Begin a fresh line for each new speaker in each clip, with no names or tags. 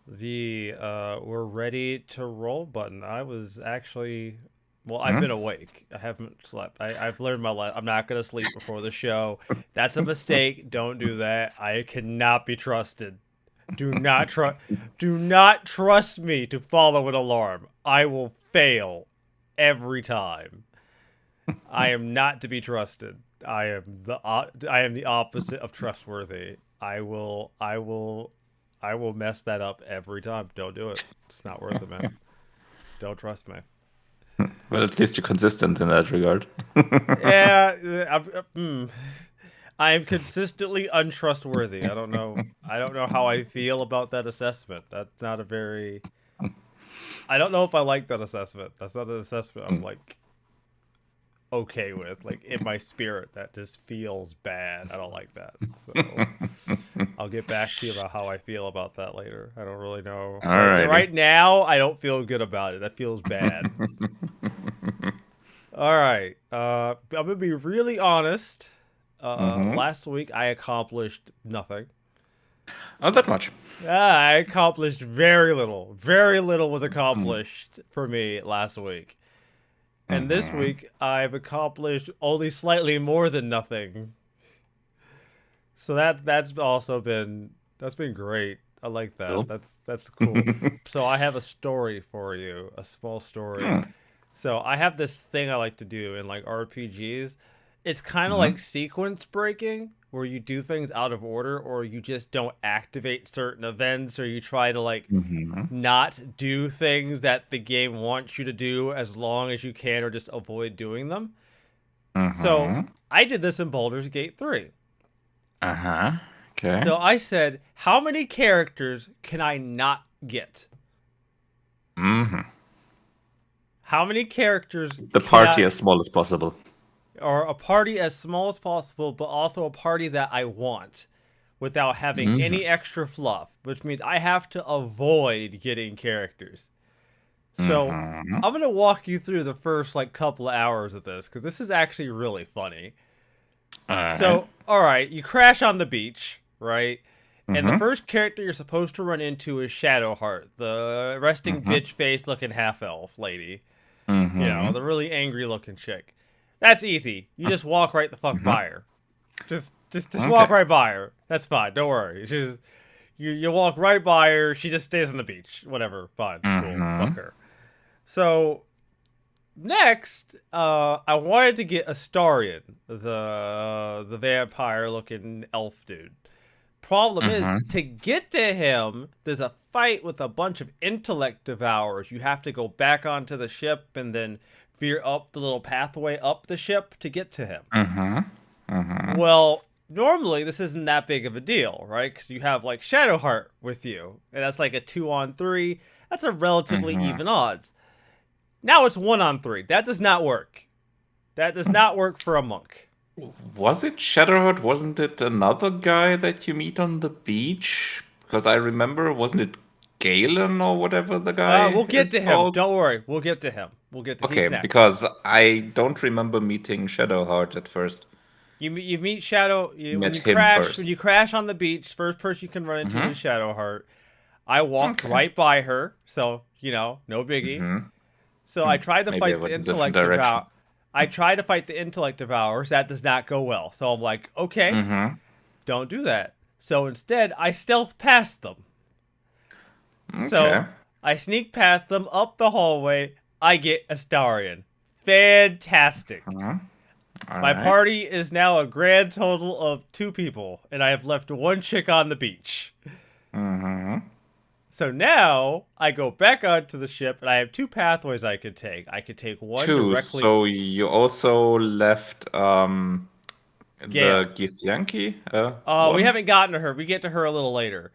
the we're ready to roll button. I was actually, well, I've
Hmm?
been awake. I haven't slept. I've learned my lesson. I'm not gonna sleep before the show. That's a mistake. Don't do that. I cannot be trusted. Do not trust. Do not trust me to follow an alarm. I will fail every time. I am not to be trusted. I am the opposite of trustworthy. I will mess that up every time. Don't do it. It's not worth it, man. Don't trust me.
Well, at least you're consistent in that regard.
Yeah, I am consistently untrustworthy. I don't know how I feel about that assessment. That's not a very. I don't know if I like that assessment. That's not an assessment I'm like okay with. Like in my spirit, that just feels bad. I don't like that. So I'll get back to you about how I feel about that later. I don't really know.
Alrighty.
Right now, I don't feel good about it. That feels bad. All right. I'm gonna be really honest.
Mm-hmm.
Last week I accomplished nothing.
Not that much.
I accomplished very little. Very little was
Mm-hmm.
accomplished for me last week. And this week I've accomplished only slightly more than nothing. So that's also been that's been great. I like that.
Cool.
That's cool. So I have a story for you, a small story.
Mm-hmm.
So I have this thing I like to do in like RPGs. It's kind of like sequence breaking, where you do things out of order, or you just don't activate certain events, or you try to like
Mm-hmm.
not do things that the game wants you to do as long as you can, or just avoid doing them. So
Mm-hmm.
I did this in Baldur's Gate 3.
Uh-huh. Okay.
So I said, how many characters can I not get?
Mm-hmm.
How many characters
The
can
party
I,
as small as possible.
or a party as small as possible, but also a party that I want without having
Mm-hmm.
any extra fluff, which means I have to avoid getting characters. So
Mm-hmm.
I'm going to walk you through the first like couple of hours of this because this is actually really funny.
Alright.
So, all right, you crash on the beach, right? And the
Mm-hmm.
first character you're supposed to run into is Shadowheart, the resting
Mm-hmm.
bitch face looking half elf lady. You know,
Mm-hmm.
the really angry looking chick. That's easy. You just walk right the fuck
Mm-hmm.
by her. Just walk
Okay.
right by her. That's fine. Don't worry. She's you walk right by her. She just stays on the beach. Whatever. Fine. Cool. Fuck
Mm-hmm.
her. So next, I wanted to get Astarion, the vampire looking elf dude. Problem is,
Mm-hmm.
to get to him, there's a fight with a bunch of intellect devourers. You have to go back onto the ship and then veer up the little pathway up the ship to get to him.
Mm-hmm. Mm-hmm.
Well, normally this isn't that big of a deal, right? Because you have like Shadowheart with you, and that's like a 2-on-3. That's a relatively
Mm-hmm.
even odds. Now it's 1-on-3. That does not work. That does not work for a monk.
Was it Shatterheart? Wasn't it another guy that you meet on the beach? Because I remember, wasn't it Galen or whatever the guy
We'll get
is
to him.
called?
Don't worry. We'll get to him. We'll get to.
Okay,
He's next.
because I don't remember meeting Shadowheart at first.
You meet Shadow
Met him
when
first.
you crash on the beach. First person you can run into is
Mm-hmm.
Shadowheart. I walked
Okay.
right by her, so you know, no biggie.
Mm-hmm.
So I tried to
Maybe I
fight the
went a different
intellect
direction.
devour. I tried to fight the intellect devourers. That does not go well. So I'm like, okay,
Mm-hmm.
don't do that. So instead, I stealth past them. So
Okay.
I sneak past them up the hallway. I get Astarion. Fantastic.
Mm-hmm. All
My
right.
party is now a grand total of 2 people, and I have left one chick on the beach.
Mm-hmm.
So now I go back onto the ship, and I have two pathways I could take. I could take one
Two.
directly.
So you also left
Gale.
the Githyanki
We
one?
haven't gotten to her. We get to her a little later.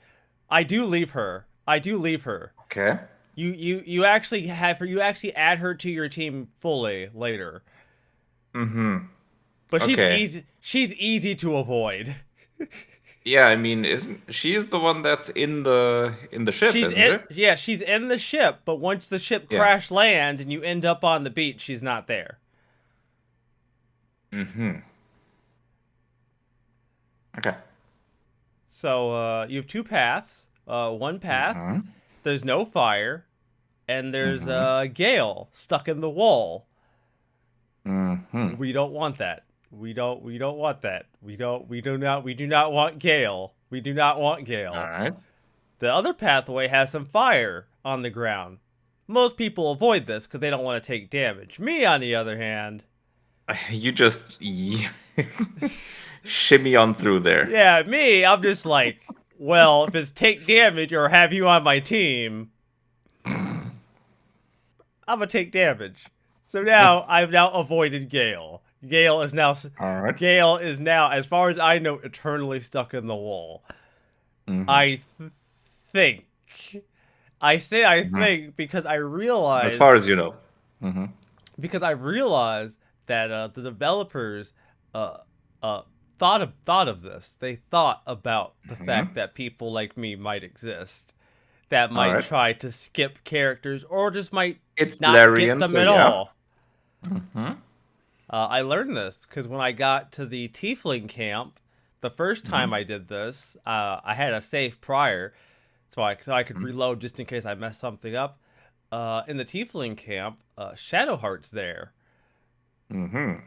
I do leave her. I do leave her.
Okay.
You actually have her. You actually add her to your team fully later.
Mm-hmm.
But she's
Okay.
easy. She's easy to avoid.
Yeah, I mean, isn't she's the one that's in the ship, isn't it?
She's in the ship, but once the ship
Yeah.
crash lands and you end up on the beach, she's not there.
Mm-hmm. Okay.
So you have two paths. One path
Mm-hmm.
there's no fire, and there's
Mm-hmm.
a gale stuck in the wall.
Mm-hmm.
We don't want that. We don't want that. We do not want gale. We do not want
All
gale.
right.
The other pathway has some fire on the ground. Most people avoid this because they don't want to take damage. Me, on the other hand,
You just shimmy on through there.
yeah, me, I'm just like, well, if it's take damage or have you on my team, I'm gonna take damage. So now I've now avoided Gale. Gale is now,
All right.
Gale is now, as far as I know, eternally stuck in the wall.
Mm-hmm.
I think. I say I
Mm-hmm.
think because I
As
realize
far as you know. Mm-hmm.
that the developers uh, thought of this. They thought about the fact
Mm-hmm.
that people like me might exist, that
All
might
right.
try to skip characters or just might
It's
not get
Larian,
them
so
at
yeah.
all.
Mm-hmm.
I learned this because when I got to the Tiefling camp, the first time I did this, I had a save prior, so I could reload just in case I messed something up. In the Tiefling camp, Shadowheart's there.
Mm-hmm.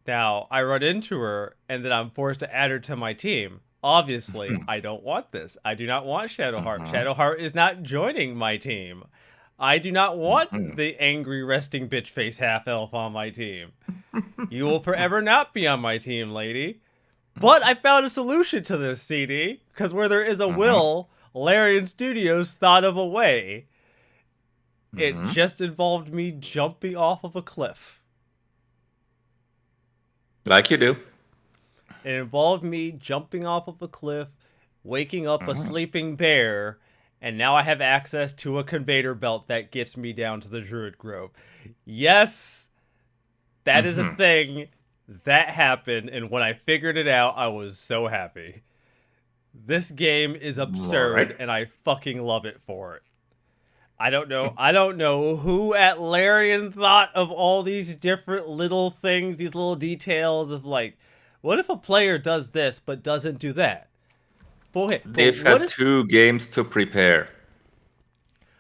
Now I run into her, and then I'm forced to add her to my team. Obviously, I don't want this. I do not want Shadowheart.
Mm-hmm.
Shadowheart is not joining my team. I do not want
Mm-hmm.
the angry resting bitch face half elf on my team. You will forever not be on my team, lady. But I found a solution to this, CD, because where there is a
Mm-hmm.
will, Larian Studios thought of a way. It
Mm-hmm.
just involved me jumping off of a cliff.
Like you do.
It involved me jumping off of a cliff, waking up a
Mm-hmm.
sleeping bear, and now I have access to a conveyor belt that gets me down to the Druid Grove. Yes, that is a
Mm-hmm.
thing. That happened, and when I figured it out, I was so happy. This game is
All
absurd,
right.
and I fucking love it for it. I don't know. I don't know who at Larian thought of all these different little things, these little details of like, what if a player does this but doesn't do that? But
They've
what
had
if
2 games to prepare.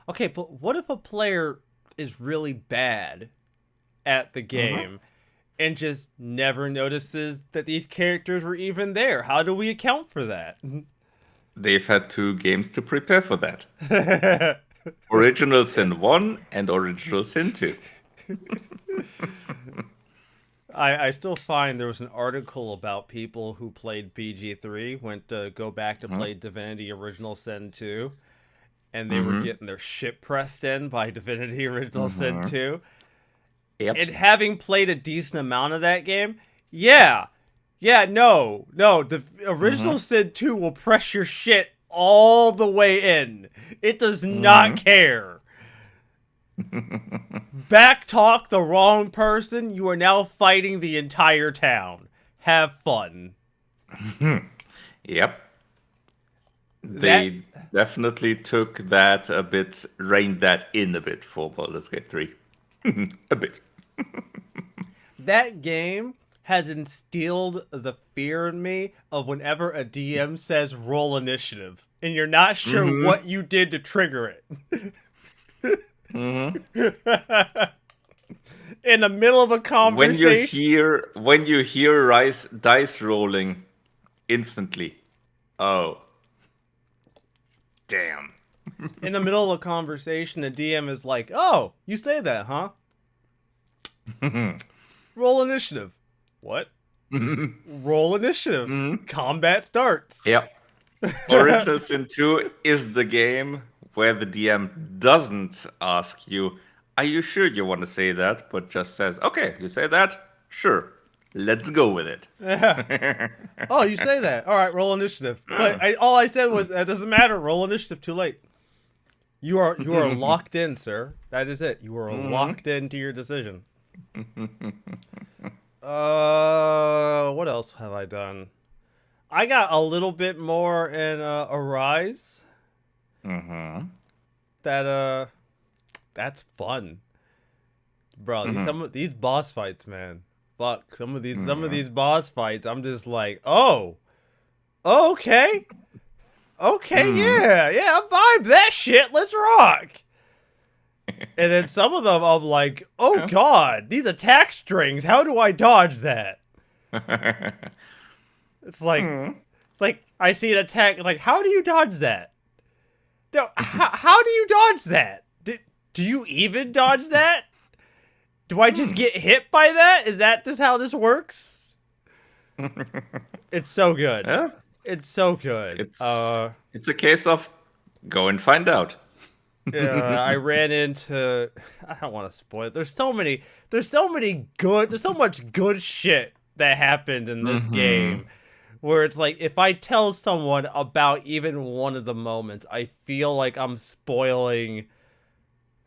okay? But what if a player is really bad at the
Mm-hmm.
game and just never notices that these characters were even there? How do we account for that?
They've had 2 games to prepare for that. Original Sin 1 and Original Sin 2.
I still find there was an article about people who played BG3 went to go back to play Divinity Original Sin 2, and they were
Mm-hmm.
getting their shit pressed in by Divinity Original Sin
Mm-hmm.
2.
Yep.
And having played a decent amount of that game, yeah, no, the Original
Mm-hmm.
Sin 2 will press your shit all the way in. It does not
Mm-hmm.
care. Backtalk the wrong person, you are now fighting the entire town. Have fun.
Yep.
That
They definitely took that a bit, reined that in a bit for Baldur's Gate 3. A bit.
that game has instilled the fear in me of whenever a DM says roll initiative and you're not sure
Mm-hmm.
what you did to trigger it.
Mm-hmm.
In the middle of a conversation.
When you hear dice rolling instantly. Oh. Damn.
In the middle of a conversation, the DM is like, "Oh, you say that, huh? Roll initiative." What? Roll initiative. Combat starts.
Yep. Original Sin 2 is the game where the DM doesn't ask you, are you sure you want to say that? But just says, okay, you say that? Sure. Let's go with it.
Oh, you say that. All right, roll initiative. But all I said was, it doesn't matter. Roll initiative. Too late. You are locked in, sir. That is it. You are locked into your decision. What else have I done? I got a little bit more in Arise.
Mm-hmm.
That's fun, bro. Some of these boss fights, man. Fuck, some of these boss fights. I'm just like, oh, okay. okay,
Mm.
yeah, I vibe that shit. Let's rock. And then some of them, I'm like, oh
Yeah.
god, these attack strings. How do I dodge that? It's like,
Mm.
I see an attack. Like, how do you dodge that? No, how do you dodge that? Do you even dodge that? Do I just get hit by that? Is that just how this works? It's so good.
Yeah.
It's so good.
It's a case of go and find out.
I ran into. I don't want to spoil it. There's so many. There's so many good. There's so much good shit that happened in this
Mm-hmm.
game. Where it's like, if I tell someone about even one of the moments, I feel like I'm spoiling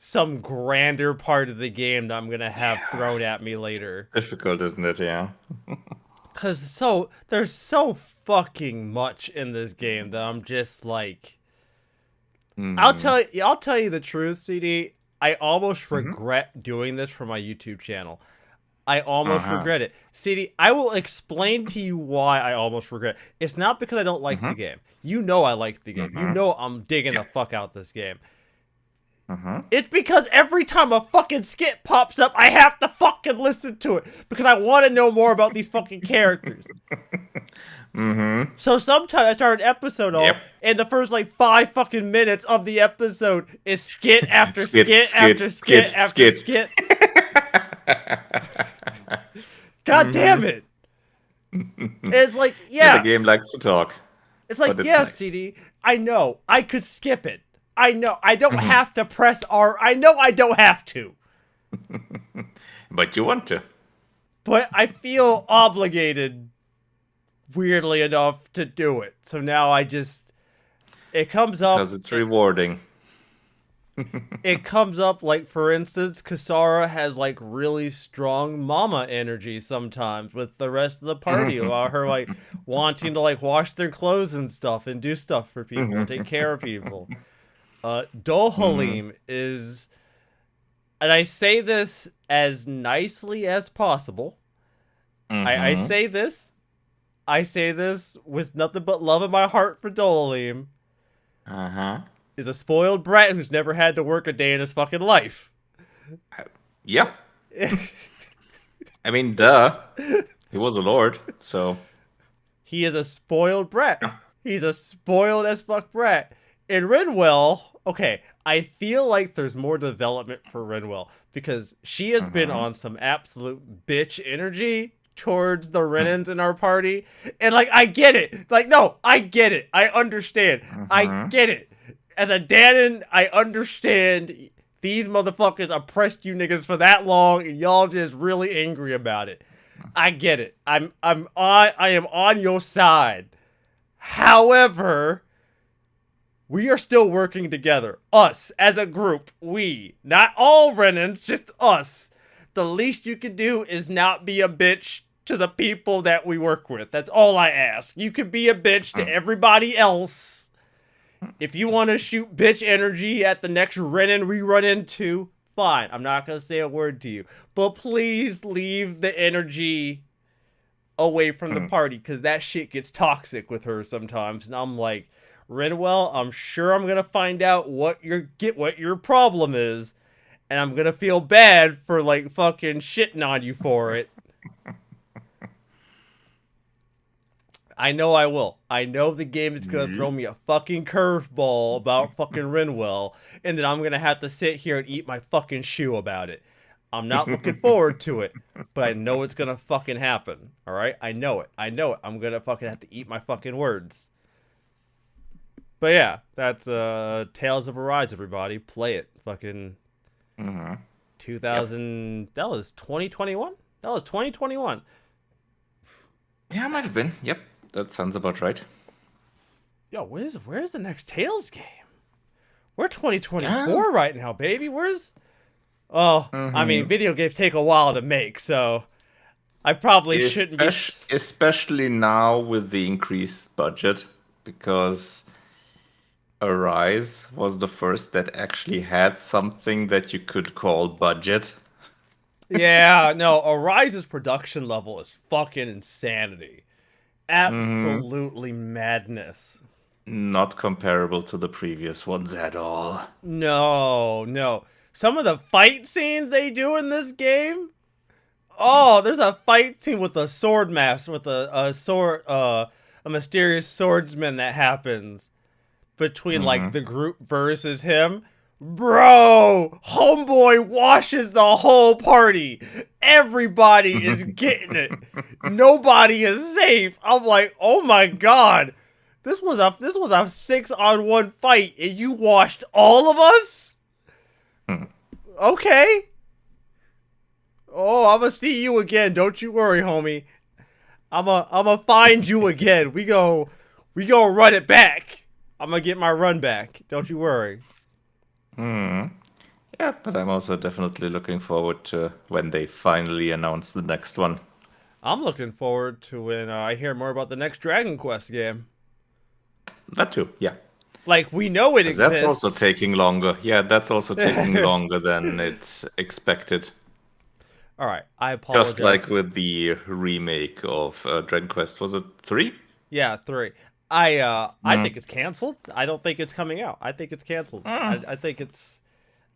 some grander part of the game that I'm gonna have thrown at me later.
Difficult, isn't it? Yeah.
Cause there's so fucking much in this game that I'm just like,
Mm-hmm.
I'll tell you the truth, CD. I almost
Mm-hmm.
regret doing this for my YouTube channel. I almost
Uh-huh.
regret it. CD, I will explain to you why I almost regret it. It's not because I don't like
Mm-hmm.
the game. You know I like the game. You
Mm-hmm.
know I'm digging
Yeah.
the fuck out this game.
Mm-hmm.
It's because every time a fucking skit pops up, I have to fucking listen to it because I want to know more about these fucking characters.
Mm-hmm.
So sometimes I start an episode off,
Yep.
and the first like 5 fucking minutes of the episode is skit after
Skit,
skit
skit,
after
skit,
skit after
skit.
skit. God damn it! And it's like,
Yeah, the
yeah,
game likes to talk,
it's like,
but it's
yeah,
nice.
CD. I know I could skip it. I know I don't
Mm-hmm.
have to press R. I know I don't have to,
But you want to.
but I feel obligated, weirdly enough, to do it. So now it comes
Because
up.
it's rewarding.
It comes up, like, for instance, Kasara has like really strong mama energy sometimes with the rest of the party about her like wanting to like wash their clothes and stuff and do stuff for people and take care of people.
Mm-hmm.
Dohalim is, and I say this as nicely as possible. I
Mm-hmm.
say this. I say this with nothing but love in my heart for Dohalim.
Uh-huh.
Is a spoiled brat who's never had to work a day in his fucking life.
Yep. I mean, duh. He was a lord, so.
He is a spoiled brat. He's a spoiled as fuck brat. In Renwell, okay, I feel like there's more development for Renwell because she has been
Mm-hmm.
on some absolute bitch energy towards the Renans in our party. And like, I get it. Like, no, I get it. I understand. I
Mm-hmm.
get it. As a Danon, I understand these motherfuckers oppressed you niggas for that long and y'all just really angry about it. I get it. I am on your side. However, we are still working together. Us as a group. We. Not all Renans, just us. The least you can do is not be a bitch to the people that we work with. That's all I ask. You can be a bitch to everybody else. If you want to shoot bitch energy at the next Renan we run into, fine. I'm not going to say a word to you. But please leave the energy away from the party because that shit gets toxic with her sometimes. And I'm like, Renwell, I'm sure I'm gonna find out what your problem is, and I'm gonna feel bad for like fucking shitting on you for it. I know I will. I know the game is gonna throw me a fucking curveball about fucking Renwell, and then I'm gonna have to sit here and eat my fucking shoe about it. I'm not looking forward to it, but I know it's gonna fucking happen. All right, I know it. I know it. I'm gonna fucking have to eat my fucking words. But yeah, that's Tales of Arise. Everybody, play it. Fucking
Mm-hmm. Yep.
2000. That was 2021. That was 2021.
Yeah, might have been. Yep. That sounds about right.
Yo, where's the next Tales game? We're
Yeah.
2024 right now, baby. Where's? Oh, I mean,
Mm-hmm.
video games take a while to make, so I probably shouldn't be.
Especially now with the increased budget, because Arise was the first that actually had something that you could call budget.
Yeah, no. Arise's production level is fucking insanity.
Mm-hmm.
Absolutely madness.
Not comparable to the previous ones at all.
No, no. Some of the fight scenes they do in this game. Oh, there's a fight scene with a sword master with a sword a mysterious swordsman that happens between like
Hmm.
the group versus him. Bro, homeboy washes the whole party. Everybody is getting it. Nobody is safe. I'm like, oh my god, this was a 6-on-1 fight, and you washed all of us. Okay. Oh, I'm gonna see you again. Don't you worry, homie. I'm gonna find you again. We go run it back. I'm gonna get my run back. Don't you worry.
Hmm. Yeah, but I'm also definitely looking forward to when they finally announce the next one.
I'm looking forward to when I hear more about the next Dragon Quest game.
That too, yeah.
Like, we know it
Because that's also
exists.
taking longer. Yeah, that's also taking
All
longer than it's expected.
right, I
Just like
apologize.
with the remake of Dragon Quest, was it 3?
Yeah, 3. I think
Mm.
it's canceled. I don't think it's coming out. I think it's canceled. I think it's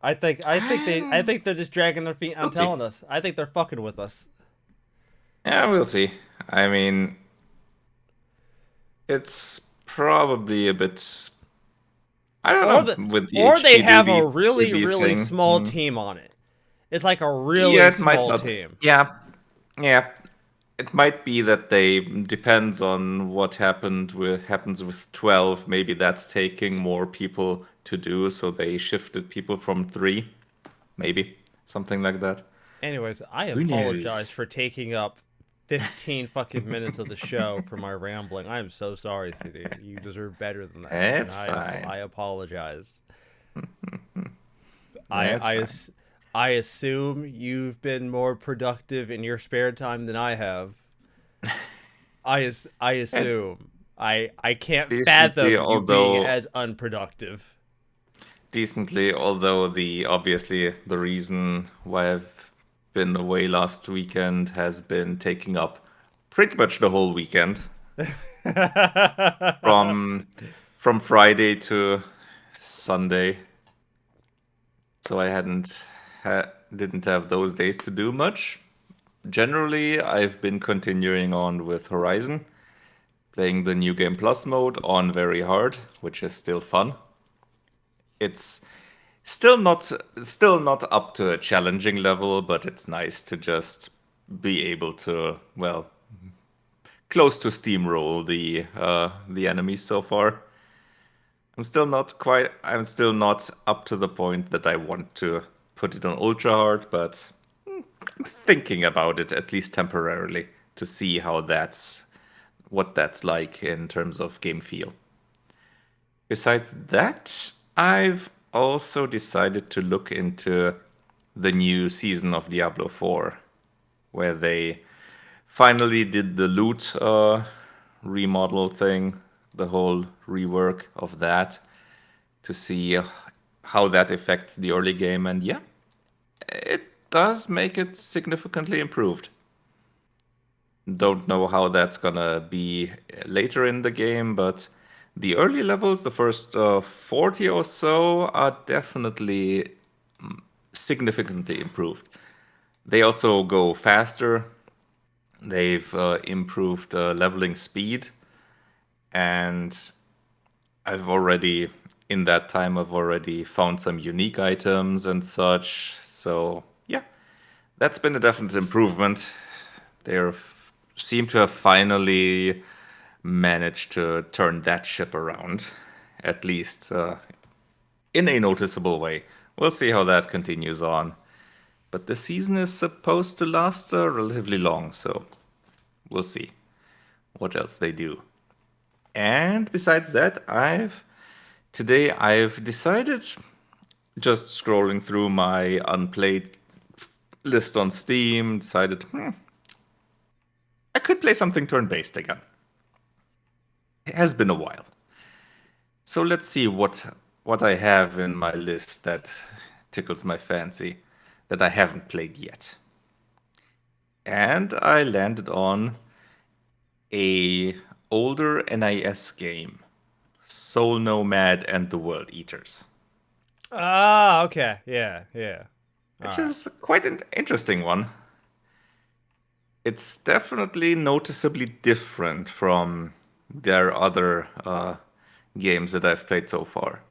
I think they're just dragging their feet on
We'll see.
telling us. I think they're fucking with us.
Yeah, we'll see. I mean, it's probably a bit. I don't
Or the
know with the
or they
HD
have a
2D
really
thing.
small
Hmm.
team on it. It's like a
Yeah,
really
it might
small
not.
team.
Yeah, yeah. It might be that they depends on what happens with 12. Maybe that's taking more people to do, so they shifted people from 3. Maybe something like that.
Anyways, I
Who
apologize
knows?
for taking up 15 fucking minutes of the show for my rambling. I am so sorry, CD. You deserve better than that, and
It's
I
fine.
apologize. I
It's
I
fine.
as- I assume you've been more productive in your spare time than I have. I
And
assume. I can't
decently,
fathom you being
although
as unproductive.
the obviously the reason why I've been away last weekend has been taking up pretty much the whole weekend from from Friday to Sunday. So I didn't have those days to do much. Generally, I've been continuing on with Horizon, playing the New Game Plus mode on very hard, which is still fun. It's still not up to a challenging level, but it's nice to just be able to, well, close to steamroll the enemies so far. I'm still not up to the point that I want to put it on ultra hard, but I'm thinking about it at least temporarily to see what that's like in terms of game feel. Besides that, I've also decided to look into the new season of Diablo 4, where they finally did the loot remodel thing, the whole rework of that, to see how that affects the early game. And yeah, it does make it significantly improved. Don't know how that's gonna be later in the game, but the early levels, the first 40 or so, are definitely significantly improved. They also go faster. They've improved leveling speed, and I've already, in that time, I've already found some unique items and such. So yeah, that's been a definite improvement. They seem to have finally managed to turn that ship around, at least in a noticeable way. We'll see how that continues on. But the season is supposed to last relatively long, so we'll see what else they do. And besides that, I've decided, just scrolling through my unplayed list on Steam, decided I could play something turn-based again. It has been a while. So let's see what I have in my list that tickles my fancy that I haven't played yet. And I landed on a older NIS game Soul Nomad and the World Eaters,
Ah, okay. Yeah, yeah. All
which
right.
is quite an interesting one. It's definitely noticeably different from their other games that I've played so far.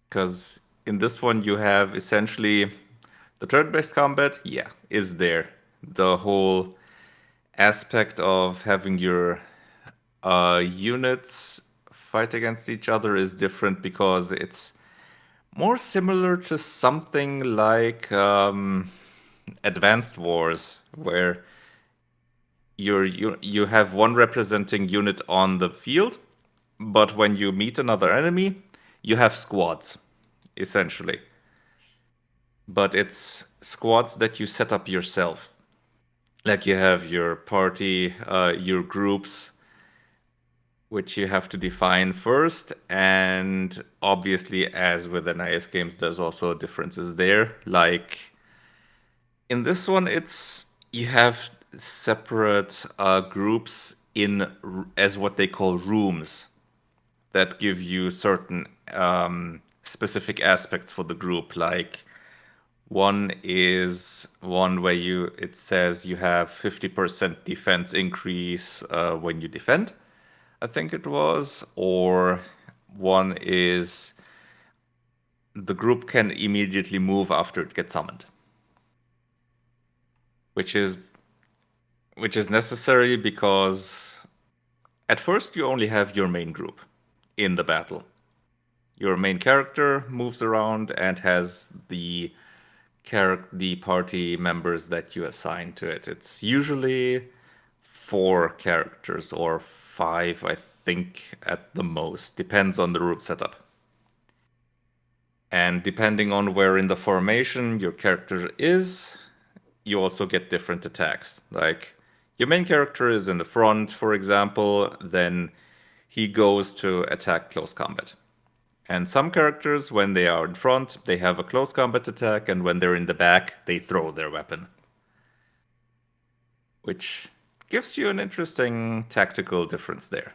Because in this one, you have essentially the turn-based combat, yeah, is there. The whole aspect of having your units fight against each other is different because it's more similar to something like Advanced Wars, where you have one representing unit on the field, but when you meet another enemy, you have squads, essentially. But it's squads that you set up yourself. Like you have your party, your groups, which you have to define first. And obviously, as with NIS games, there's also differences there. Like in this one, it's you have separate groups in as what they call rooms that give you certain specific aspects for the group. Like one is one where it says you have 50% defense increase when you defend, I think it was, or one is the group can immediately move after it gets summoned, which is necessary because at first you only have your main group in the battle. Your main character moves around and has the party members that you assign to it. It's usually 4 characters or 5, I think, at the most. Depends on the group setup. And depending on where in the formation your character is, you also get different attacks. Like your main character is in the front, for example, then he goes to attack close combat. And some characters, when they are in front, they have a close combat attack, and when they're in the back, they throw their weapon. Which gives you an interesting tactical difference there.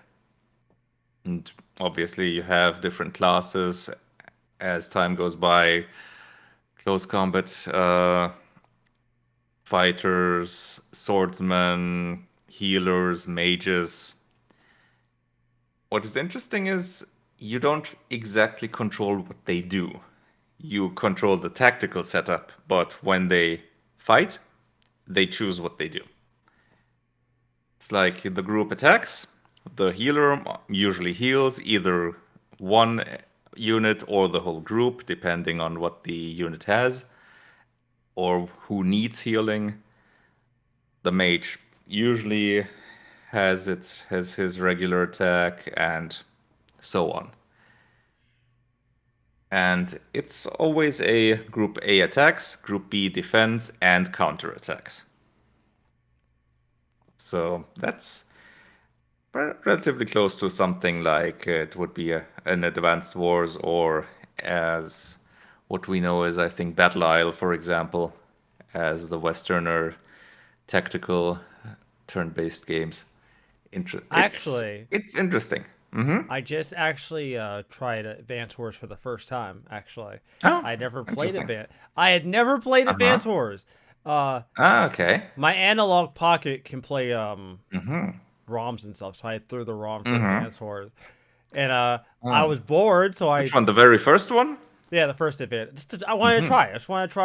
And obviously, you have different classes as time goes by. Close combat fighters, swordsmen, healers, mages. What is interesting is you don't exactly control what they do. You control the tactical setup, but when they fight, they choose what they do. It's like the group attacks, the healer usually heals either one unit or the whole group, depending on what the unit has or who needs healing. The mage usually has his regular attack and so on. And it's always a group A attacks, group B defense, and counter attacks. So that's relatively close to something like it would be an Advanced Wars, or as what we know as, I think, Battle Isle, for example, as the Westerner tactical turn-based games.
Actually,
It's interesting. Mm-hmm.
I just actually tried Advance Wars for the first time. Actually,
Oh,
I never played
interesting.
Advance. I had never played
Uh-huh.
Advance Wars.
Okay.
My analog pocket can play
Mm-hmm.
ROMs and stuff, so I threw the ROM for
Mm-hmm.
Advance Wars, and I
Oh.
was bored, so
Which one? The very first one?
yeah, the first Advance. I wanted to
Mm-hmm.
try. I just wanted to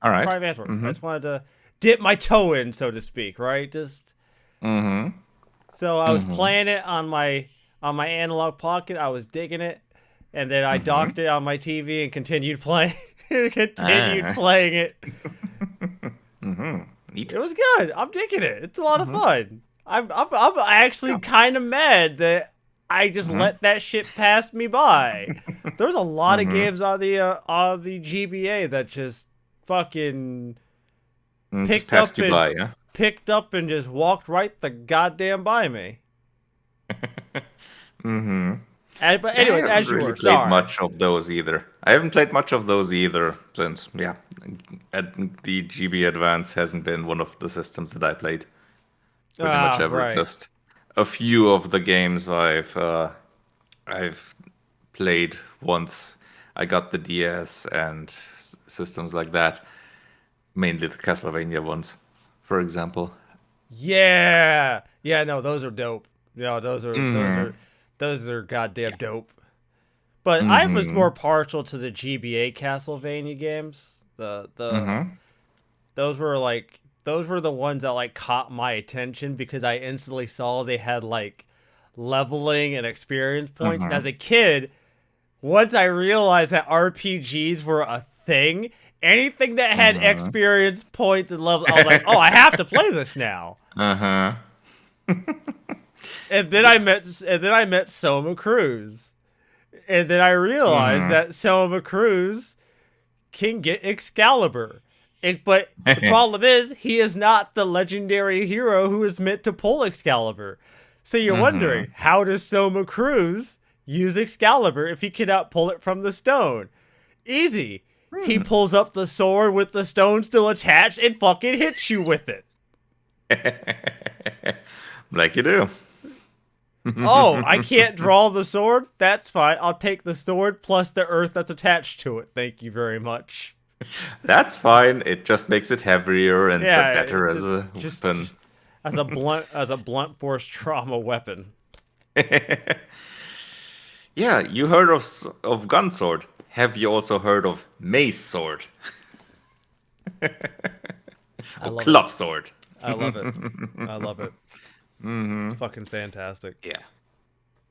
All right.
try Advance Wars. I
Mm-hmm.
just wanted to dip my toe in, so to speak, right? Just
Mm-hmm.
so I was
Mm-hmm.
playing it on my analog pocket. I was digging it, and then I
Mm-hmm.
docked it on my TV and continued playing. continued
Ah.
playing it.
Mm-hmm. Neat.
It was good. I'm digging it. It's a lot of
Mm-hmm.
fun. I'm actually kind of mad that I just
Mm-hmm.
let that shit pass me by. There's a lot of
Mm-hmm.
games on the GBA that just fucking
Just
picked
passed
up
you
and
by, yeah?
picked up and just walked right the goddamn by me.
Mm-hmm.
But
Yeah, I
anyways,
haven't
as you
really
were,
played
sorry.
much of those either. I haven't played much of those either since, yeah, the GB Advance hasn't been one of the systems that I played pretty much
Ah,
ever.
right.
Just a few of the games I've I've played once. I got the DS and systems like that. Mainly the Castlevania ones, for example.
Yeah. Yeah, no, those are dope. Yeah,
Mm-hmm.
those are goddamn dope. But I was
Mm-hmm.
more partial to the GBA Castlevania games. The
Mm-hmm.
those were the ones that like caught my attention because I instantly saw they had like leveling and experience points. And
Mm-hmm.
as a kid, once I realized that RPGs were a thing, anything that had
Mm-hmm.
experience points and level, I was like, oh, I have to play this now.
Uh-huh. Yeah.
And then I met Soma Cruz. And then I realized
Mm-hmm.
that Soma Cruz can get Excalibur. But the problem is, he is not the legendary hero who is meant to pull Excalibur. So you're
Mm-hmm.
wondering, how does Soma Cruz use Excalibur if he cannot pull it from the stone? Easy. He pulls up the sword with the stone still attached and fucking hits you with it.
Like you do.
Oh, I can't draw the sword? That's fine. I'll take the sword plus the earth that's attached to it. Thank you very much.
That's fine. It just makes it heavier and
Yeah,
better as a
just
weapon.
as a blunt force trauma weapon.
Yeah, you heard of gun sword. Have you also heard of mace sword
I
or
love it.
club sword?
I love it. I love it. It's fucking fantastic.
Yeah,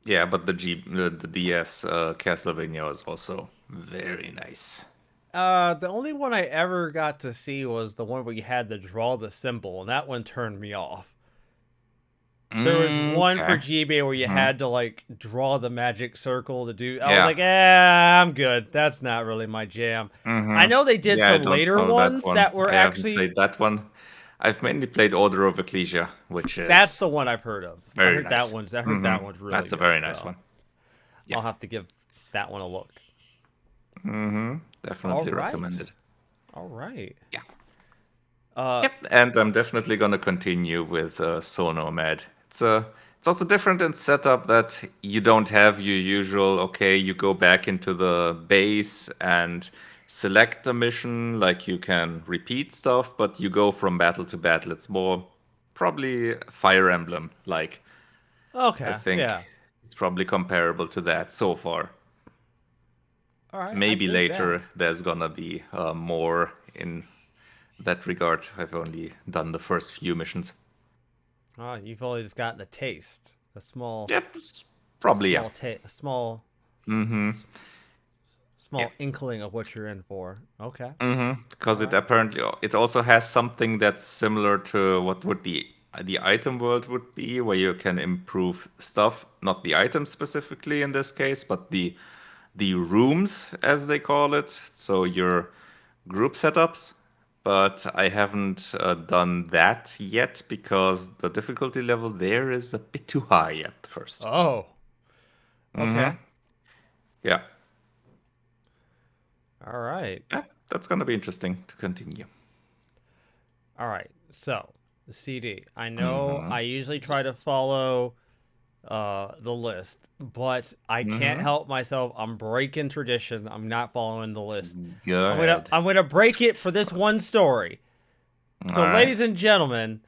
yeah, but the DS Castlevania was also very nice.
The only one I ever got to see was the one where you had to draw the symbol, and that one turned me off. There was one for
Okay.
GBA where you
Hmm.
had to like draw the magic circle to do. I was
Yeah.
like, I'm good. That's not really my jam. I
Hmm.
know they did
Yeah, I
some
don't
later
know that
ones
one.
that were
I haven't
actually.
played that one. I've mainly played Order of Ecclesia, which
That's
is
the one I've heard of.
very nice.
I heard that one's really
That's a
good.
very nice
So
one. Yeah.
I'll have to give that one a look. All
Definitely
right.
recommended.
All right.
Yeah.
Uh,
Yep. And I'm definitely gonna continue with Sonomad. It's also different in setup that you don't have your usual. Okay, you go back into the base and select the mission. Like you can repeat stuff, but you go from battle to battle. It's more probably Fire Emblem. Like I
okay.
think
Yeah.
it's probably comparable to that so far.
All right. I
Maybe
dig that.
later there's gonna be more in that regard. I've only done the first few missions.
You've only just gotten a taste,
Yep, probably yeah.
a small,
Mm-hmm. Yeah.
small inkling of what you're in for. Okay.
Mm-hmm.
All
Because it
right.
apparently it also has something that's similar to what would the item world would be, where you can improve stuff, not the items specifically in this case, but the rooms as they call it. So your group setups. But I haven't done that yet because the difficulty level there is a bit too high at first.
Oh. Okay.
Mm-hmm. Yeah.
All right.
Yeah, that's gonna be interesting to continue.
All right. So, the CD. I know
Mm-hmm.
I usually try to
Yes.
follow the list, but I can't
Mm-hmm.
help myself. I'm breaking tradition. I'm not following the list.
Good.
I'm gonna break it for this one story.
All
So,
right.
ladies and gentlemen,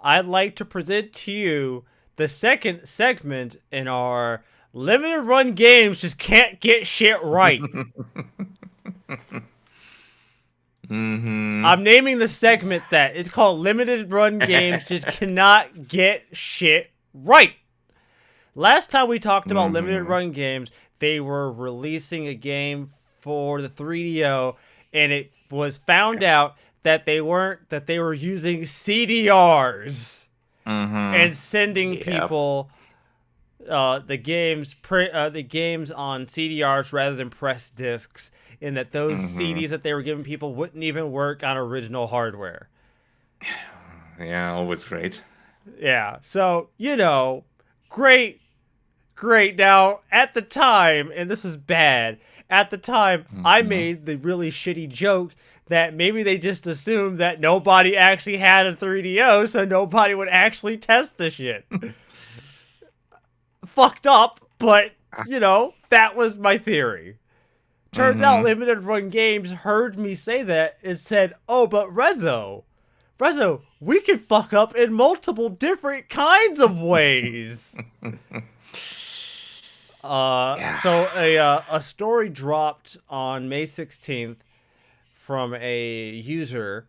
I'd like to present to you the second segment in our limited run games just can't get shit right.
Mm-hmm.
I'm naming the segment that. It's called Limited Run Games Just Cannot Get Shit Right. Last time we talked about limited
Mm-hmm.
run games, they were releasing a game for the 3DO, and it was found out that they were using CDRs
Mm-hmm.
and sending
Yep.
people the games on CDRs rather than press discs, and that those
Mm-hmm.
CDs that they were giving people wouldn't even work on original hardware.
Yeah, always great.
Yeah, so great, great. Now at the time, and this is bad. At the time, I
Mm-hmm.
made the really shitty joke that maybe they just assumed that nobody actually had a 3DO, so nobody would actually test the shit. Fucked up, but You know, that was my theory. Turns out
Mm-hmm.
Limited Run Games heard me say that and said, "Oh, but Rezo, we can fuck up in multiple different kinds of ways."
Yeah.
So a story dropped on May 16th from a user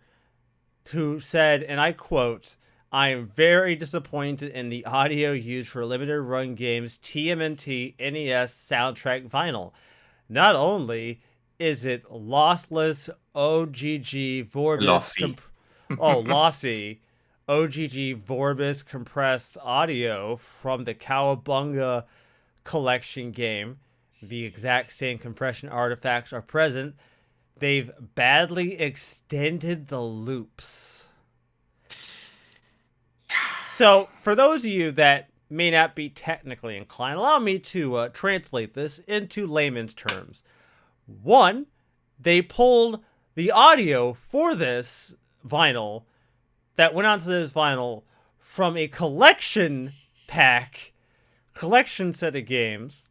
who said, and I quote, "I am very disappointed in the audio used for Limited Run Games TMNT NES soundtrack vinyl. Not only is it lossless OGG Vorbis
Lossy.
lossy OGG Vorbis compressed audio from the Cowabunga collection game. The exact same compression artifacts are present. They've badly extended the loops." So, for those of you that may not be technically inclined, allow me to translate this into layman's terms. One, they pulled the audio for this vinyl that went onto this vinyl from a collection set of games.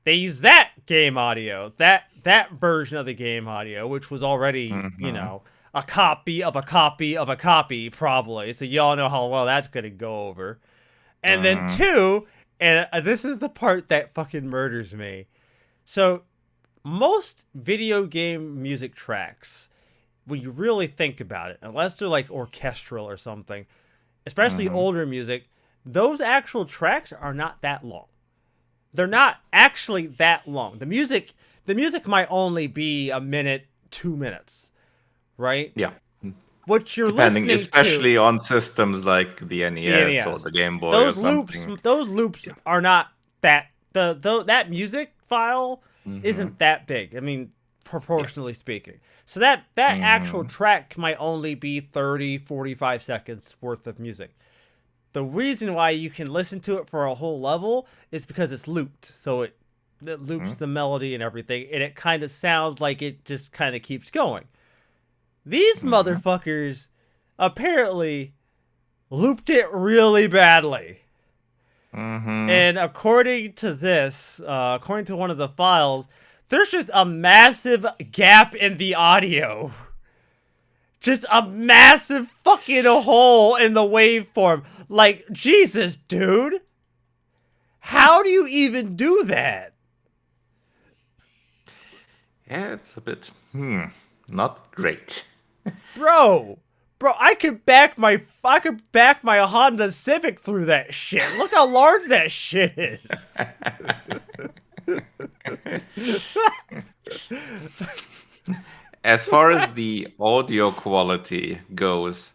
They used that game audio, that version of the game audio, which was already,
Mm-hmm.
a copy of a copy of a copy, probably. So y'all know how well that's gonna go over. And then
Mm-hmm.
two, and this is the part that fucking murders me. So most video game music tracks, when you really think about it, unless they're like orchestral or something, especially
Mm-hmm.
older music, those actual tracks are not that long. They're not actually that long. The music might only be a minute, 2 minutes, right?
Yeah.
What you're
Depending,
listening to,
especially on systems like the
the
NES or
NES,
the Game Boy or
those loops,
something.
those loops
Yeah.
are not that that music file
Mm-hmm.
isn't that big. I mean,
Yeah.
proportionally speaking. So that actual
Mm-hmm.
track might only be 30, 45 seconds worth of music. The reason why you can listen to it for a whole level is because it's looped. So it loops the melody and everything, and it kind of sounds like it just kind of keeps going. These
Mm-hmm.
motherfuckers apparently looped it really badly.
Mm-hmm.
And according to one of the files, there's just a massive gap in the audio. Just a massive fucking hole in the waveform. Like, Jesus, dude. How do you even do that?
Yeah, it's a bit not great.
Bro, I could back my Honda Civic through that shit. Look how large that shit is.
As far as the audio quality goes,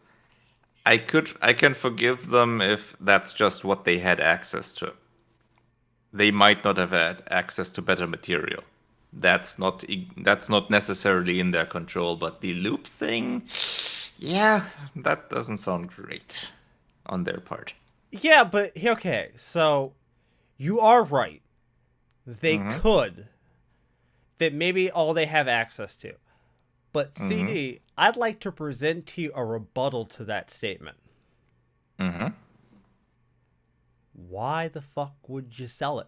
I can forgive them if that's just what they had access to. They might not have had access to better material. That's not necessarily in their control, but the loop thing, yeah, that doesn't sound great on their part.
Yeah, but okay, so you are right. They
Mm-hmm.
could. That maybe all they have access to. But
Mm-hmm.
CD, I'd like to present to you a rebuttal to that statement.
Mm-hmm.
Why the fuck would you sell it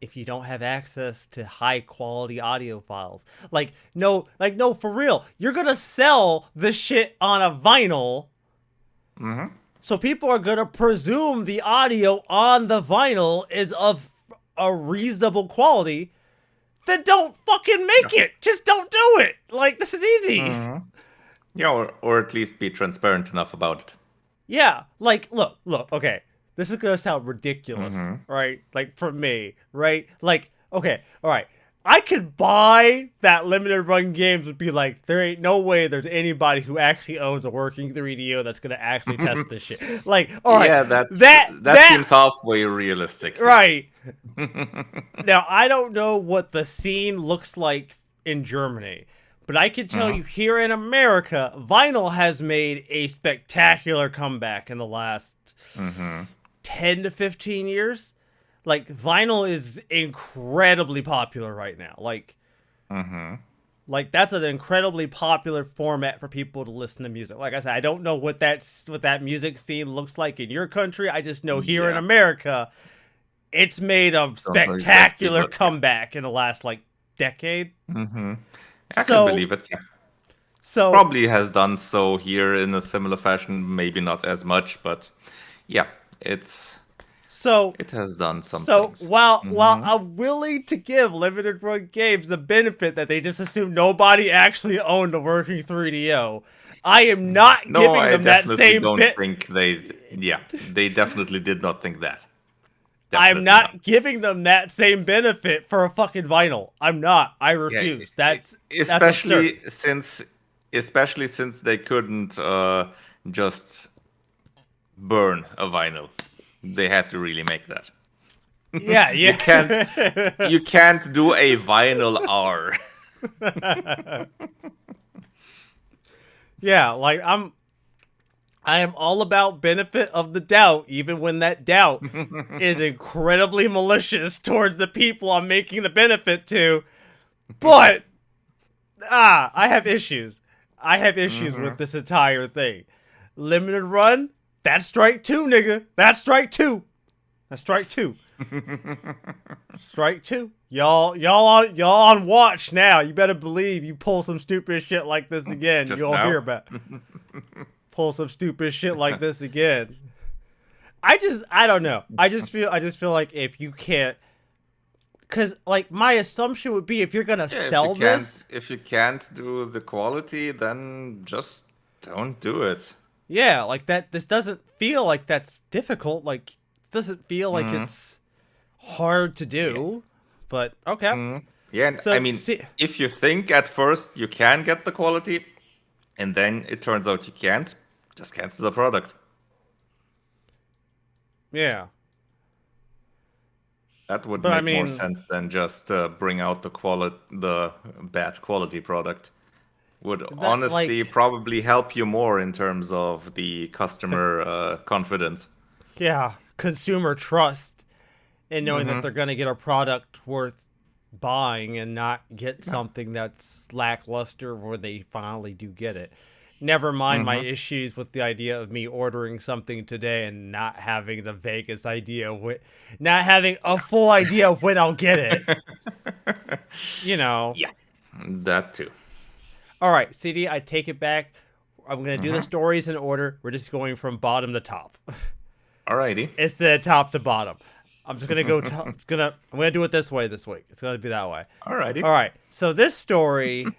if you don't have access to high quality audio files? No, for real. You're gonna sell the shit on a vinyl,
Mm-hmm.
so people are gonna presume the audio on the vinyl is of a reasonable quality. Then don't fucking make
Yeah.
it. Just don't do it. Like, this is easy.
Mm-hmm. Yeah, or at least be transparent enough about it.
Yeah, like, look, okay. This is gonna sound ridiculous,
Mm-hmm.
right? Like, for me, right? Like, okay, all right. I could buy that limited run games would be like, there ain't no way there's anybody who actually owns a working 3DO that's gonna actually test this shit. Like, all right,
Yeah, that
that
seems halfway realistic. Yeah.
right. Now, I don't know what the scene looks like in Germany, but I can tell
Mhm.
you here in America, vinyl has made a spectacular comeback in the last
Mhm.
10 to 15 years. Like, vinyl is incredibly popular right now.
Mhm.
Like that's an incredibly popular format for people to listen to music. Like I said, I don't know what that music scene looks like in your country. I just know here in
Yeah.
America, it's made a
Don't know exactly,
spectacular
but yeah.
comeback in the last like decade.
I can
So
believe it. Yeah.
so
Probably has done so here in a similar fashion. Maybe not as much, but yeah,
so
it has done some
So
things.
while I'm willing to give limited run games the benefit that they just assume nobody actually owned a working 3DO, I am not
No,
giving
I
them that
definitely
same
don't
bit.
think they. Yeah, they definitely did not think that.
I'm
Definitely not.
not giving them that same benefit for a fucking vinyl. I'm not. I
Yeah,
refuse. That's absurd.
especially since they couldn't just burn a vinyl. They had to really make that.
Yeah,
You can't
yeah.
you can't do a vinyl R.
Yeah, like I am all about benefit of the doubt, even when that doubt is incredibly malicious towards the people I'm making the benefit to. But I have issues. I have issues with this entire thing. Limited run, that's strike two, nigga. That's strike two. That's strike two. Strike two. Y'all on watch now. You better believe you pull some stupid shit like this again.
Just
You'll hear
now.
about pull some stupid shit like this again. I don't know. I just feel like if you can't, because like my assumption would be if you're gonna
Yeah,
sell this,
if you can't do the quality, then just don't do it.
yeah, like that. This doesn't feel like that's difficult. Like it doesn't feel like it's hard to do. But okay.
Yeah, and I
So
mean,
see,
if you think at first you can get the quality, and then it turns out you can't, just cancel the product.
yeah.
That would
But I
make more
mean,
sense than just bring out the bad quality product. Would
that
honestly
like
probably help you more in terms of the
the
customer confidence.
yeah consumer trust in knowing that they're gonna get a product worth buying and not get something that's lackluster where they finally do get it. Never mind my issues with the idea of me ordering something today and not having the vaguest idea not having a full idea of when I'll get it. You know.
Yeah, that too.
All right, CD, I take it back. I'm gonna do the stories in order. We're just going from bottom to top.
Alrighty.
It's the top to bottom. I'm just gonna go. I'm gonna do it this way this week. It's gonna be that way.
Alrighty.
All right. So this story.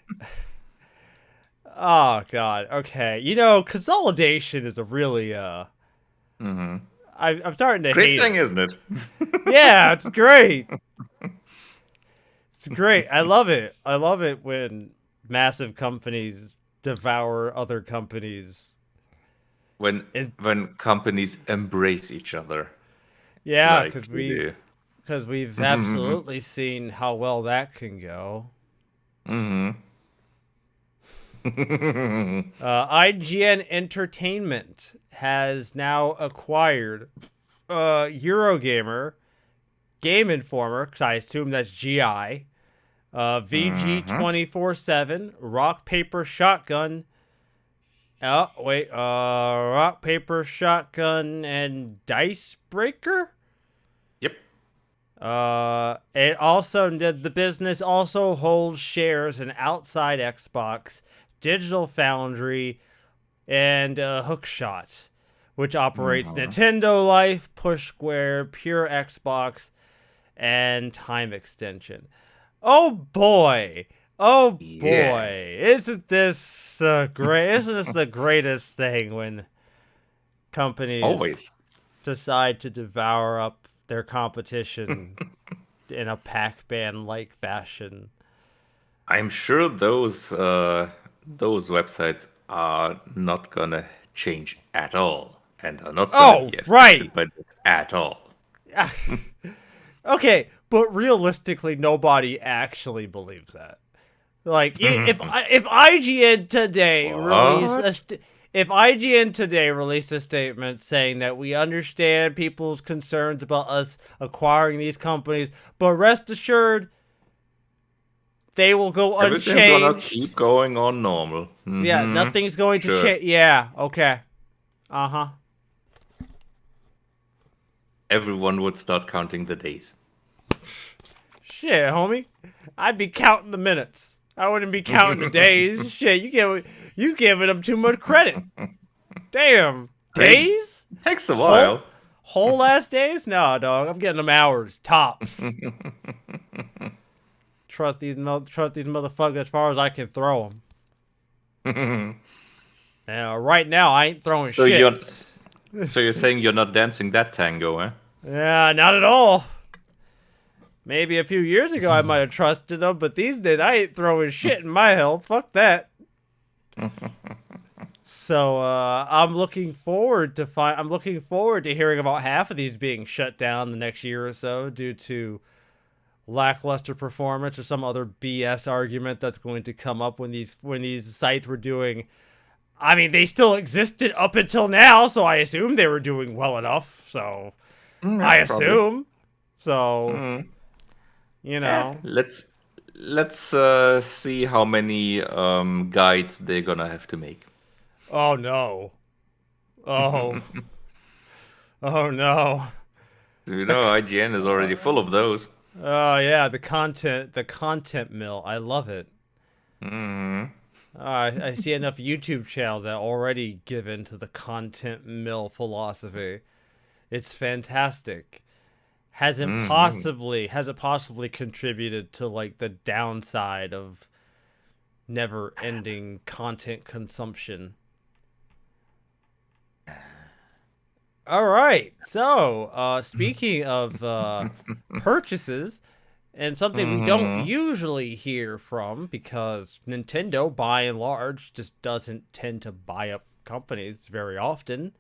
Oh God. Okay. You know, consolidation is a really I'm starting to
Great
hate
thing,
it.
isn't it?
Yeah, it's great. It's great. I love it. I love it when massive companies devour other companies.
when
It,
when companies embrace each other,
yeah,
like
because we've absolutely seen how well that can go. IGN Entertainment has now acquired Eurogamer, Game Informer, because I assume that's GI, VG 24/7, Rock Paper Shotgun. Oh wait, Rock Paper Shotgun and Dice Breaker.
Yep.
It also the business also holds shares in Outside Xbox, Digital Foundry, and Hookshot, which operates Nintendo Life, Push Square, Pure Xbox, and Time Extension. Oh boy! Oh boy! Isn't this great? Isn't this the greatest thing when companies
Always.
decide to devour up their competition in a Pac-Man like fashion?
I'm sure those websites are not gonna change at all, and are not gonna
Oh,
be affected
right.
by this at all.
Okay, but realistically, nobody actually believes that. Like, if IGN today
What?
if IGN today released a statement saying that we understand people's concerns about us acquiring these companies, but rest assured, they will go
Everything's gonna
unchanged.
keep going on normal.
Yeah, nothing's going to
Sure.
change. Yeah, okay. Uh huh.
everyone would start counting the days.
Shit, homie. I'd be counting the minutes. I wouldn't be counting the days. Shit, you giving them too much credit. Damn.
It
Days?
takes a
Whole
while.
whole ass days? Nah, dog. I'm getting them hours tops. Trust these motherfuckers as far as I can throw them. Now, right now, I ain't throwing
So
shit.
you're saying you're not dancing that tango, eh?
Yeah, not at all. Maybe a few years ago I might have trusted them, but these days I ain't throwing shit in my health. Fuck that. So I'm looking forward to hearing about half of these being shut down the next year or so due to lackluster performance or some other BS argument that's going to come up when these sites were doing. I mean, they still existed up until now, so I assume they were doing well enough. So I assume. So you know.
Let's see how many guides they're gonna have to make.
Oh no. Oh. Oh no.
You know, IGN is already full of those.
Oh yeah, the content mill. I love it. I see enough YouTube channels that already give in to the content mill philosophy. It's fantastic. Has it possibly contributed to like the downside of never-ending content consumption? All right. So, speaking of purchases, and something we don't usually hear from because Nintendo, by and large, just doesn't tend to buy up companies very often.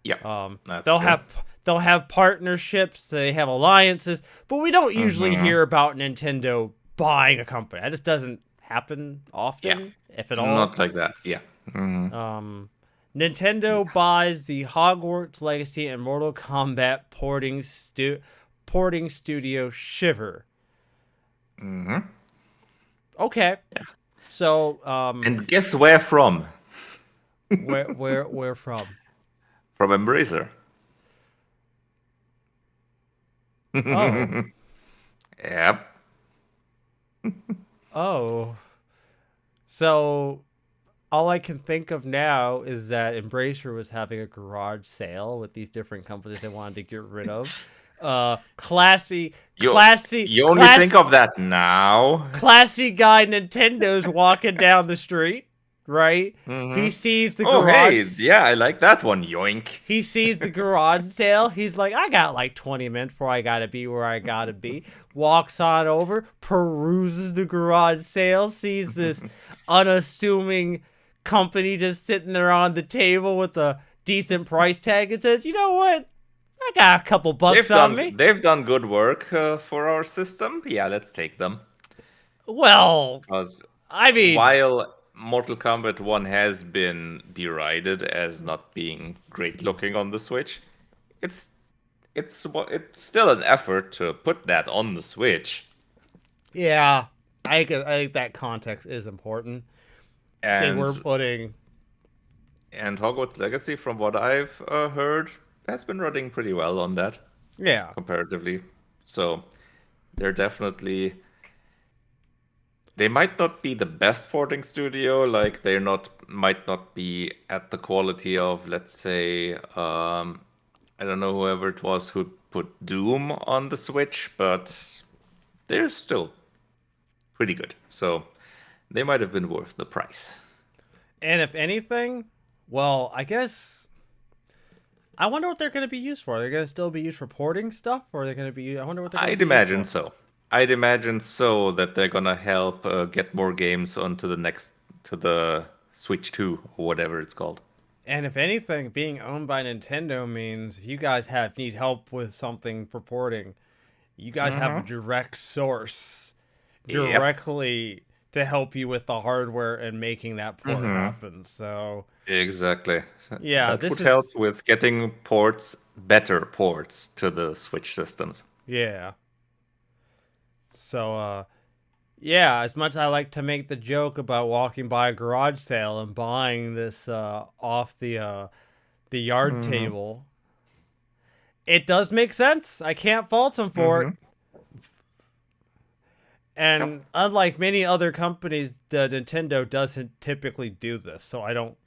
Yeah, that's
They'll
true.
have partnerships, they have alliances, but we don't usually hear about Nintendo buying a company. That just doesn't happen often, if at all.
Not like that. Yeah.
Nintendo buys the Hogwarts Legacy and Mortal Kombat porting studio Shiver. Okay.
Yeah.
So,
And guess where from?
where from?
From Embracer.
Oh.
Yep.
Oh. So, all I can think of now is that Embracer was having a garage sale with these different companies they wanted to get rid of. Classy
You only think of that now.
classy guy Nintendo's walking down the street, right? He sees the
Oh, hey,
garage.
yeah, I like that one. Yoink.
He sees the garage sale. He's like, I got like 20 minutes before I gotta be where I gotta be. Walks on over, peruses the garage sale, sees this unassuming company just sitting there on the table with a decent price tag and says, you know what? I got a couple bucks on me.
They've done good work for our system. Yeah, let's take them.
Well,
Because
I mean,
while Mortal Kombat 1 has been derided as not being great looking on the Switch, it's still an effort to put that on the Switch.
yeah, I think that context is important. They were
And
putting.
and Hogwarts Legacy, from what I've heard, has been running pretty well on that
Yeah.
comparatively. So they're definitely. They might not be the best porting studio, like might not be at the quality of, let's say, I don't know whoever it was who put Doom on the Switch, but they're still pretty good. So they might have been worth the price.
And if anything, well, I guess I wonder what they're going to be used for. They're going to still be used for porting stuff, or are they going to be? I wonder what they're.
I'd imagine so. I'd imagine so that they're gonna help get more games onto the Switch 2 or whatever it's called.
And if anything, being owned by Nintendo means if you guys need help with something for porting, you guys have a direct source directly to help you with the hardware and making that port happen. So
Exactly.
yeah,
That would help with getting better ports to the Switch systems.
Yeah. So, yeah, as much as I like to make the joke about walking by a garage sale and buying this off the yard table, it does make sense. I can't fault them for it. And
Yep.
unlike many other companies, the Nintendo doesn't typically do this, so I don't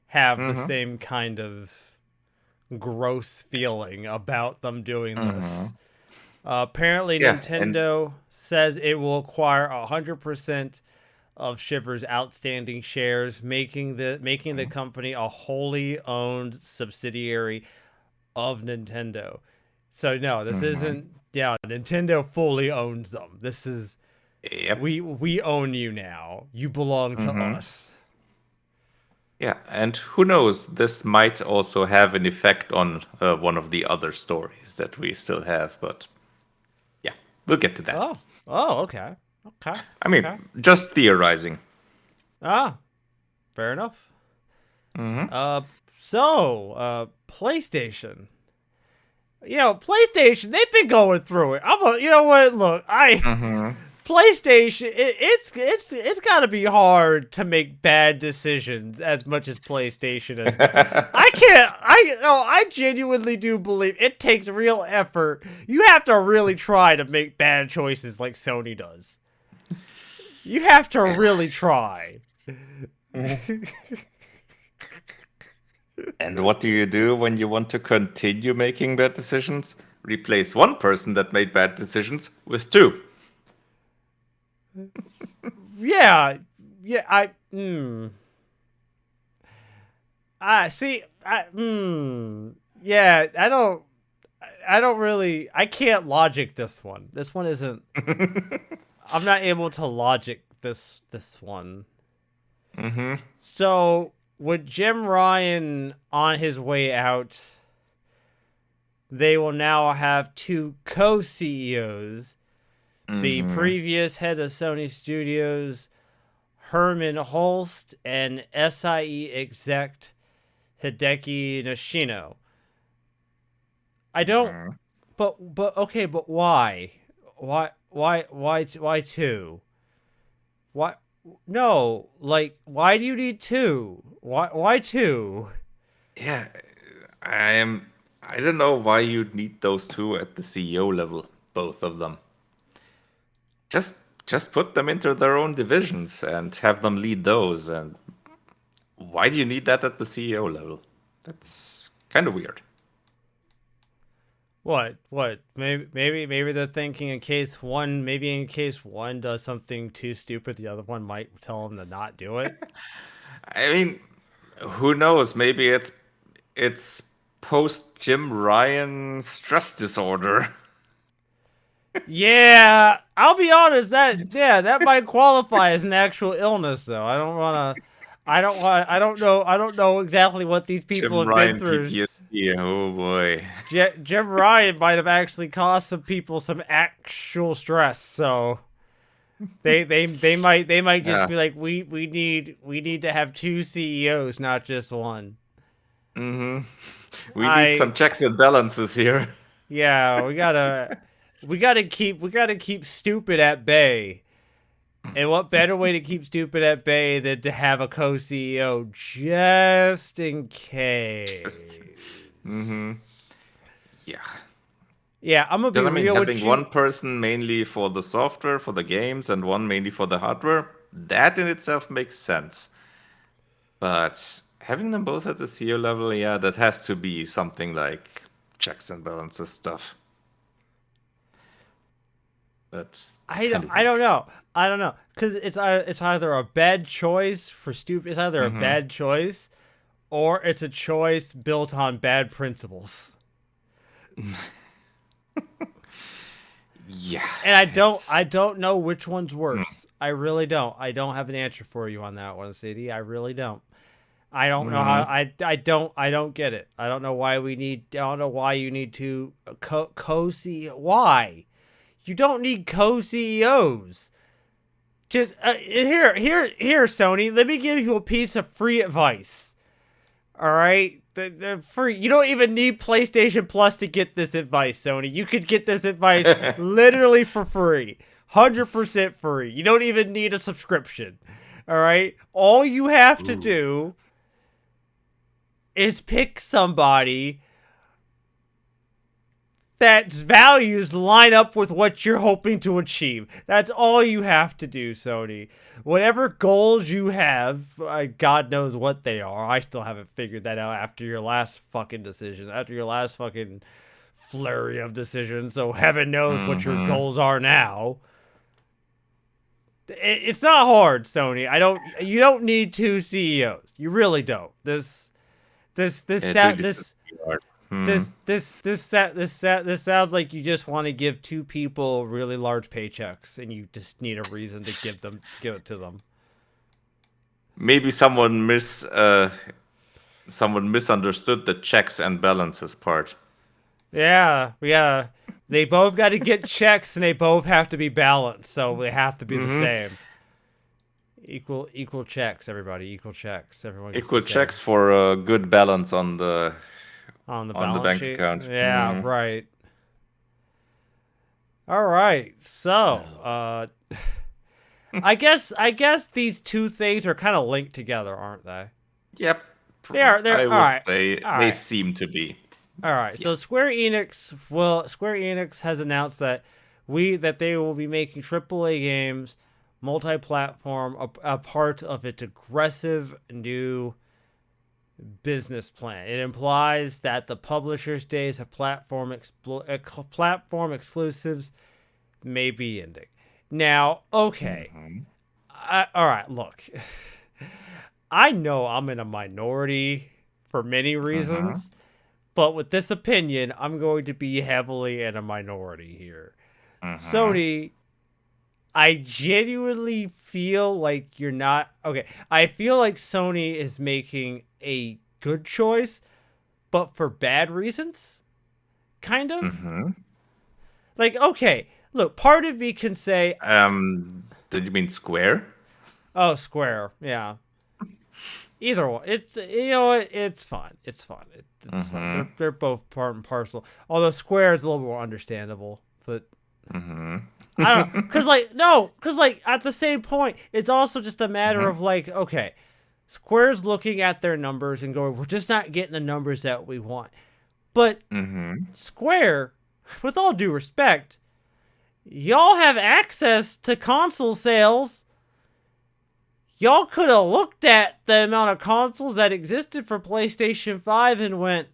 have the same kind of gross feeling about them doing this. Apparently,
Yeah, and
Nintendo says it will acquire 100% of Shiver's outstanding shares, making the company a wholly owned subsidiary of Nintendo. So no, this isn't. Yeah, Nintendo fully owns them. This is
yep.
we own you now. You belong to us.
Yeah, and who knows, this might also have an effect on one of the other stories that we still have, but yeah, we'll get to that.
Oh, okay, okay,
I mean,
okay.
just theorizing.
Ah, fair enough. PlayStation. PlayStation, they've been going through it. You know what? Look, PlayStation, it's got to be hard to make bad decisions as much as PlayStation has done. I genuinely do believe it takes real effort. You have to really try to make bad choices like Sony does. You have to really try.
And what do you do when you want to continue making bad decisions? Replace one person that made bad decisions with two.
Yeah, I see. Yeah, I don't really. I can't logic this one. This one isn't. I'm not able to logic this one. So with Jim Ryan on his way out, they will now have two co-CEOs. The previous head of Sony Studios, Herman Holst, and SIE exec Hideki Nishino. I don't. But okay. But why? Why two? Why? No. Like, why do you need two? Why two?
Yeah, I don't know why you need those two at the CEO level, both of them. Just put them into their own divisions and have them lead those. And why do you need that at the CEO level? That's kind of weird.
What? Maybe they're thinking in case one does something too stupid, the other one might tell them to not do it.
I mean, who knows? Maybe it's post Jim Ryan stress disorder.
Yeah, I'll be honest. That might qualify as an actual illness, though. I don't know. I don't know exactly what these people
Jim
have been
Ryan
through.
PTSD. Oh boy.
Jim Ryan might have actually caused some people some actual stress. So they might just
Yeah.
be like, we need to have two CEOs, not just one.
We need some checks and balances here.
Yeah, we gotta keep stupid at bay. And what better way to keep stupid at bay than to have a co-CEO just in case?
Yeah.
Yeah, I'm gonna be
Because I mean,
real with
having
you.
one person mainly for the software, for the games, and one mainly for the hardware, that in itself makes sense. But having them both at the CEO level, yeah, that has to be something like checks and balances stuff. But
I
kind
don't,
of
I don't
weird.
know. I don't know because it's either a bad choice for stupid. It's either a bad choice, or it's a choice built on bad principles.
Yeah,
And
it's
I don't know which one's worse. I really don't. I don't have an answer for you on that one, CD. I really don't. I don't know how. I don't get it. I don't know why we need. I don't know why you need to co-CEO. Why? You don't need co-CEOs. Just here, Sony. Let me give you a piece of free advice. All right, the free. You don't even need PlayStation Plus to get this advice, Sony. You could get this advice literally for free, 100% free. You don't even need a subscription. All right, all you have to do is pick somebody that values line up with what you're hoping to achieve. That's all you have to do, Sony. Whatever goals you have, God knows what they are. I still haven't figured that out after your last fucking decision, after your last fucking flurry of decisions. So heaven knows what your
Mm-hmm.
goals are now. It's not hard, Sony. You don't need two CEOs. You really don't. This this
It
sound
really
this
should be hard.
this sounds like you just want to give two people really large paychecks, and you just need a reason to give it to them.
Maybe someone misunderstood the checks and balances part.
Yeah, yeah. They both got to get checks, and they both have to be balanced, so they have to be the
Mm-hmm.
same. Equal checks, everybody. Equal checks. Everyone gets
Equal
the same
checks for a good balance on
on the
the
balance
bank
sheet.
account.
Yeah, right. All right. So, I guess these two things are kind of linked together, aren't they?
Yep.
They are. They're
I
all
would
right.
say
All
they
right.
seem to be.
All right.
Yeah.
So Square Enix has announced that they will be making AAA games multi-platform a part of its aggressive new business plan. It implies that the publisher's days of platform exclusives may be ending. Now, okay.
Mm-hmm.
All right, look. I know I'm in a minority for many
Mm-hmm.
reasons, but with this opinion, I'm going to be heavily in a minority here.
Mm-hmm.
Sony, I genuinely feel like you're not okay. I feel like Sony is making a good choice, but for bad reasons. Kind of.
Mm-hmm.
Like, okay, look, part of me can say,
Did you mean Square?
oh, Square, yeah. Either one, it's it's fine. It's fine. It's fine.
Mm-hmm.
They're both part and parcel. Although Square is a little more understandable, but
Mm-hmm.
I don't know, cause like at the same point, it's also just a matter
Mm-hmm.
of like, okay, Square's looking at their numbers and going, we're just not getting the numbers that we want. But
Mm-hmm.
Square, with all due respect, y'all have access to console sales. Y'all could have looked at the amount of consoles that existed for PlayStation 5 and went,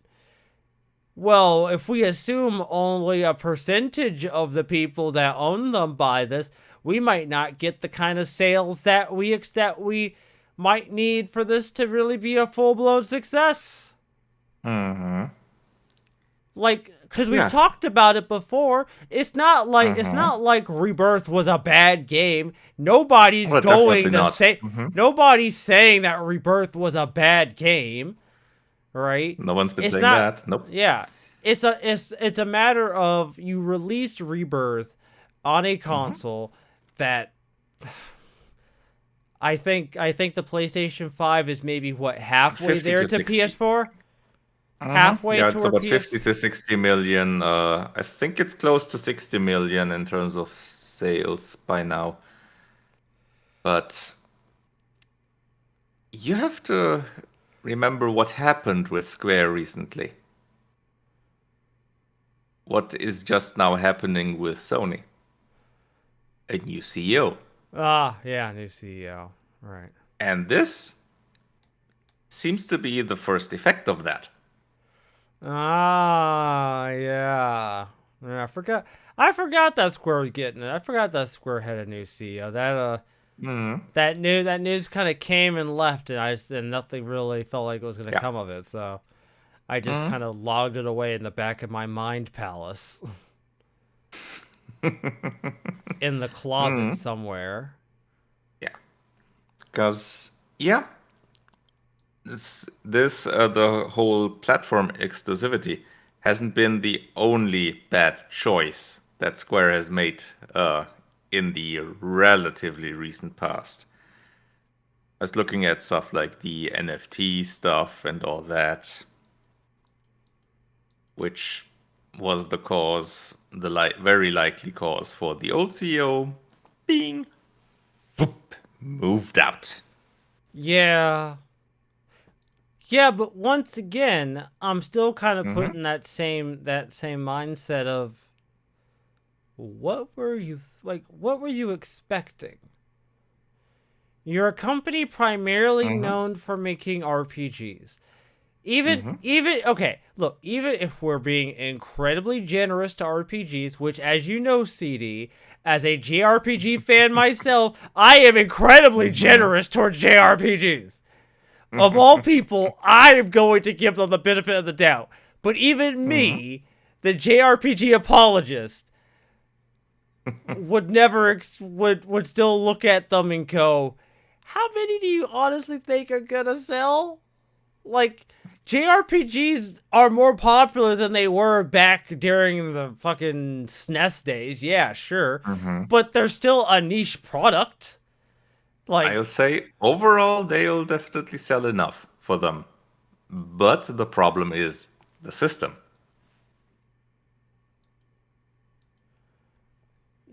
well, if we assume only a percentage of the people that own them buy this, we might not get the kind of sales that we might need for this to really be a full-blown success.
Mm-hmm.
Like, because we've
Yeah.
talked about it before, it's not
Mm-hmm.
like Rebirth was a bad game. Nobody's
Well, definitely
going to
not.
say
Mm-hmm.
nobody's saying that Rebirth was a bad game, right?
No one's been
It's
saying
not.
that. Nope.
Yeah, it's a matter of you released Rebirth on a
Mm-hmm.
console that I think the PlayStation 5 is maybe what halfway
50
there
to
to
60.
PS4,
Mm-hmm.
halfway
Yeah, it's
toward
about
PS.
50 to 60 million. I think it's close to 60 million in terms of sales by now. But you have to remember what happened with Square recently. What is just now happening with Sony? A new CEO.
Ah, yeah, new CEO. Right.
And this seems to be the first effect of that.
Ah, yeah. Yeah, I forgot that Square was getting it. I forgot that Square had a new CEO.
Hmm.
That news kind of came and left, and nothing really felt like it was gonna
Yeah.
come of it. So I just
Mhm.
kind of logged it away in the back of my mind palace in the closet
Mhm.
somewhere.
Yeah. Because, yeah, the whole platform exclusivity hasn't been the only bad choice that Square has made in the relatively recent past. I was looking at stuff like the NFT stuff and all that, which was the cause, very likely cause for the old CEO being whoop, moved out.
Yeah, Yeah, but once again, I'm still kind of
Mm-hmm.
putting that same mindset of what were you expecting? You're a company primarily
Mm-hmm.
known for making RPGs.
Mm-hmm.
Even okay, look, even if we're being incredibly generous to RPGs, which as you know, CD, as a JRPG fan myself, I am incredibly
Mm-hmm.
generous towards JRPGs. Of all people, I am going to give them the benefit of the doubt. But even
Mm-hmm.
me, the JRPG apologist, would never would still look at them and go, "How many do you honestly think are gonna sell?" Like, JRPGs are more popular than they were back during the fucking SNES days. Yeah, sure,
Mm-hmm.
but they're still a niche product. Like,
I'll say overall they'll definitely sell enough for them. But the problem is the system.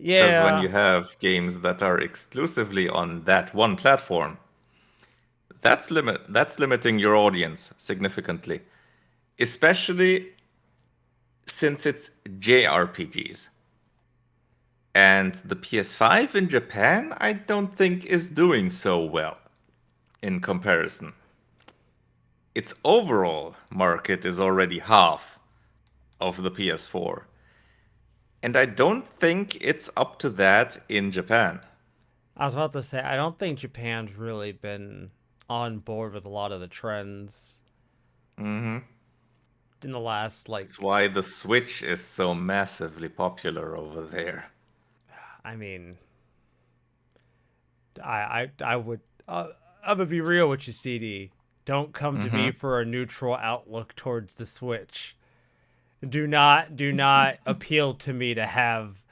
Because when
yeah,
you have games that are exclusively on that one platform, that's limiting your audience significantly. Especially since it's JRPGs. And the PS5 in Japan, I don't think is doing so well in comparison. Its overall market is already half of the PS4. And I don't think it's up to that in Japan.
I was about to say, I don't think Japan's really been on board with a lot of the trends
Hmm.
in the last,
It's
like,
why the Switch is so massively popular over there.
I mean, I would, I'm gonna be real with you, CD. Don't come to
Hmm.
me for a neutral outlook towards the Switch. Do not appeal to me to have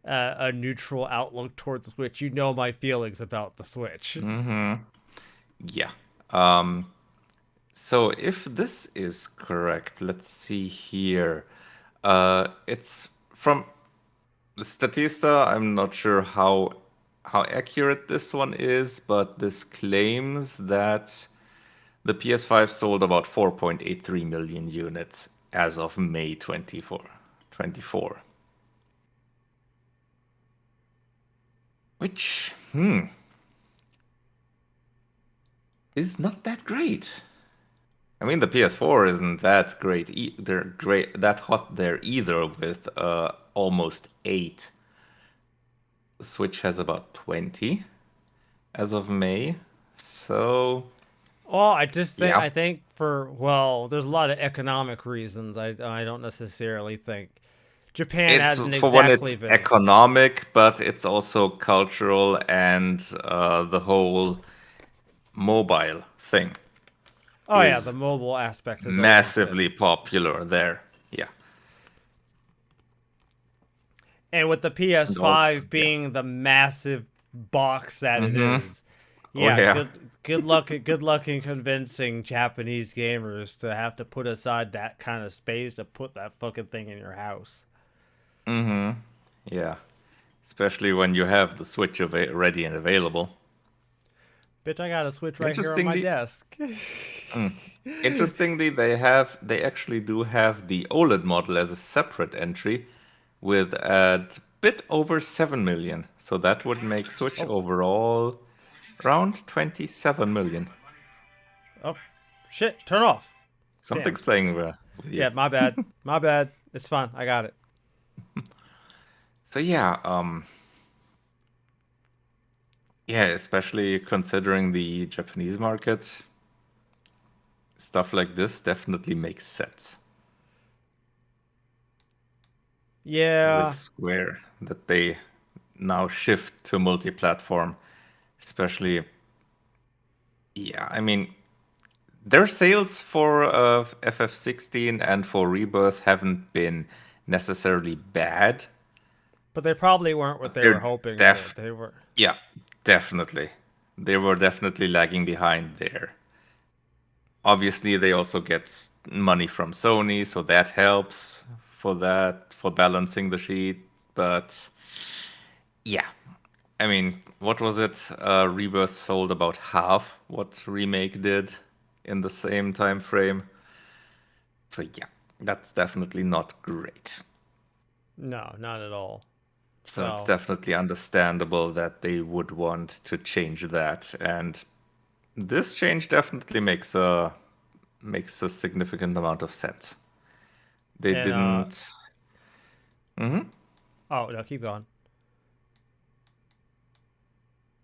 a neutral outlook towards the Switch. You know my feelings about the Switch.
Hmm. Yeah. Um, so if this is correct, let's see here. It's from Statista. I'm not sure how accurate this one is, but this claims that the PS5 sold about 4.83 million units as of May 24, which is not that great. I mean, the PS4 isn't that great. They're great that hot there either with almost 8. The Switch has about 20 as of May. So,
Well, I just think
yeah.
there's a lot of economic reasons. I don't necessarily think Japan
It's
hasn't
for one, it's
exactly been.
economic, but it's also cultural and the whole mobile thing
Oh yeah, the
is
mobile aspect has always
massively
been.
popular there. Yeah.
And with the
And also,
PS5
yeah.
being the massive box that it
Mm-hmm.
is,
Oh,
yeah,
yeah.
good luck in convincing Japanese gamers to have to put aside that kind of space to put that fucking thing in your house.
Mm-hmm. Yeah. Especially when you have the Switch ready and available.
Bitch, I got a Switch right here on my
Interestingly,
desk.
mm, interestingly, they actually do have the OLED model as a separate entry with a bit over 7 million. So that would make Switch
Oh,
overall around 27 million.
oh, shit, turn off. Damn.
Something's playing with you.
Yeah, my bad. My bad. It's fine. I got it.
So yeah, yeah, especially considering the Japanese market, stuff like this definitely makes sense with
Yeah,
Square that they now shift to multi-platform, especially. Yeah, I mean, their sales for FF16 and for Rebirth haven't been necessarily bad.
but they probably weren't what they were
They're
hoping for.
def
They were.
Yeah, definitely. They were definitely lagging behind there. Obviously, they also get money from Sony, so that helps for balancing the sheet. But yeah, I mean, what was it? Rebirth sold about half what Remake did in the same time frame. So yeah, that's definitely not great.
No, not at all.
So it's
So,
definitely understandable that they would want to change that, and this change definitely makes a significant amount of sense. They
and
didn't. Hmm.
oh no, keep going.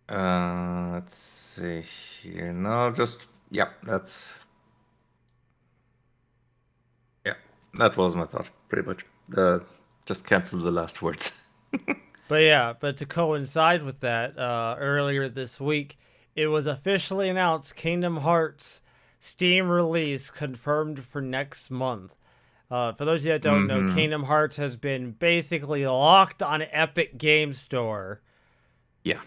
Let's see here. No, just yeah. Yeah. That was my thought, pretty much. Just cancel the last words.
But yeah, but to coincide with that, earlier this week, it was officially announced Kingdom Hearts Steam release confirmed for next month. For those of you that don't know,
Hmm.
Kingdom Hearts has been basically locked on Epic Game Store
Yeah.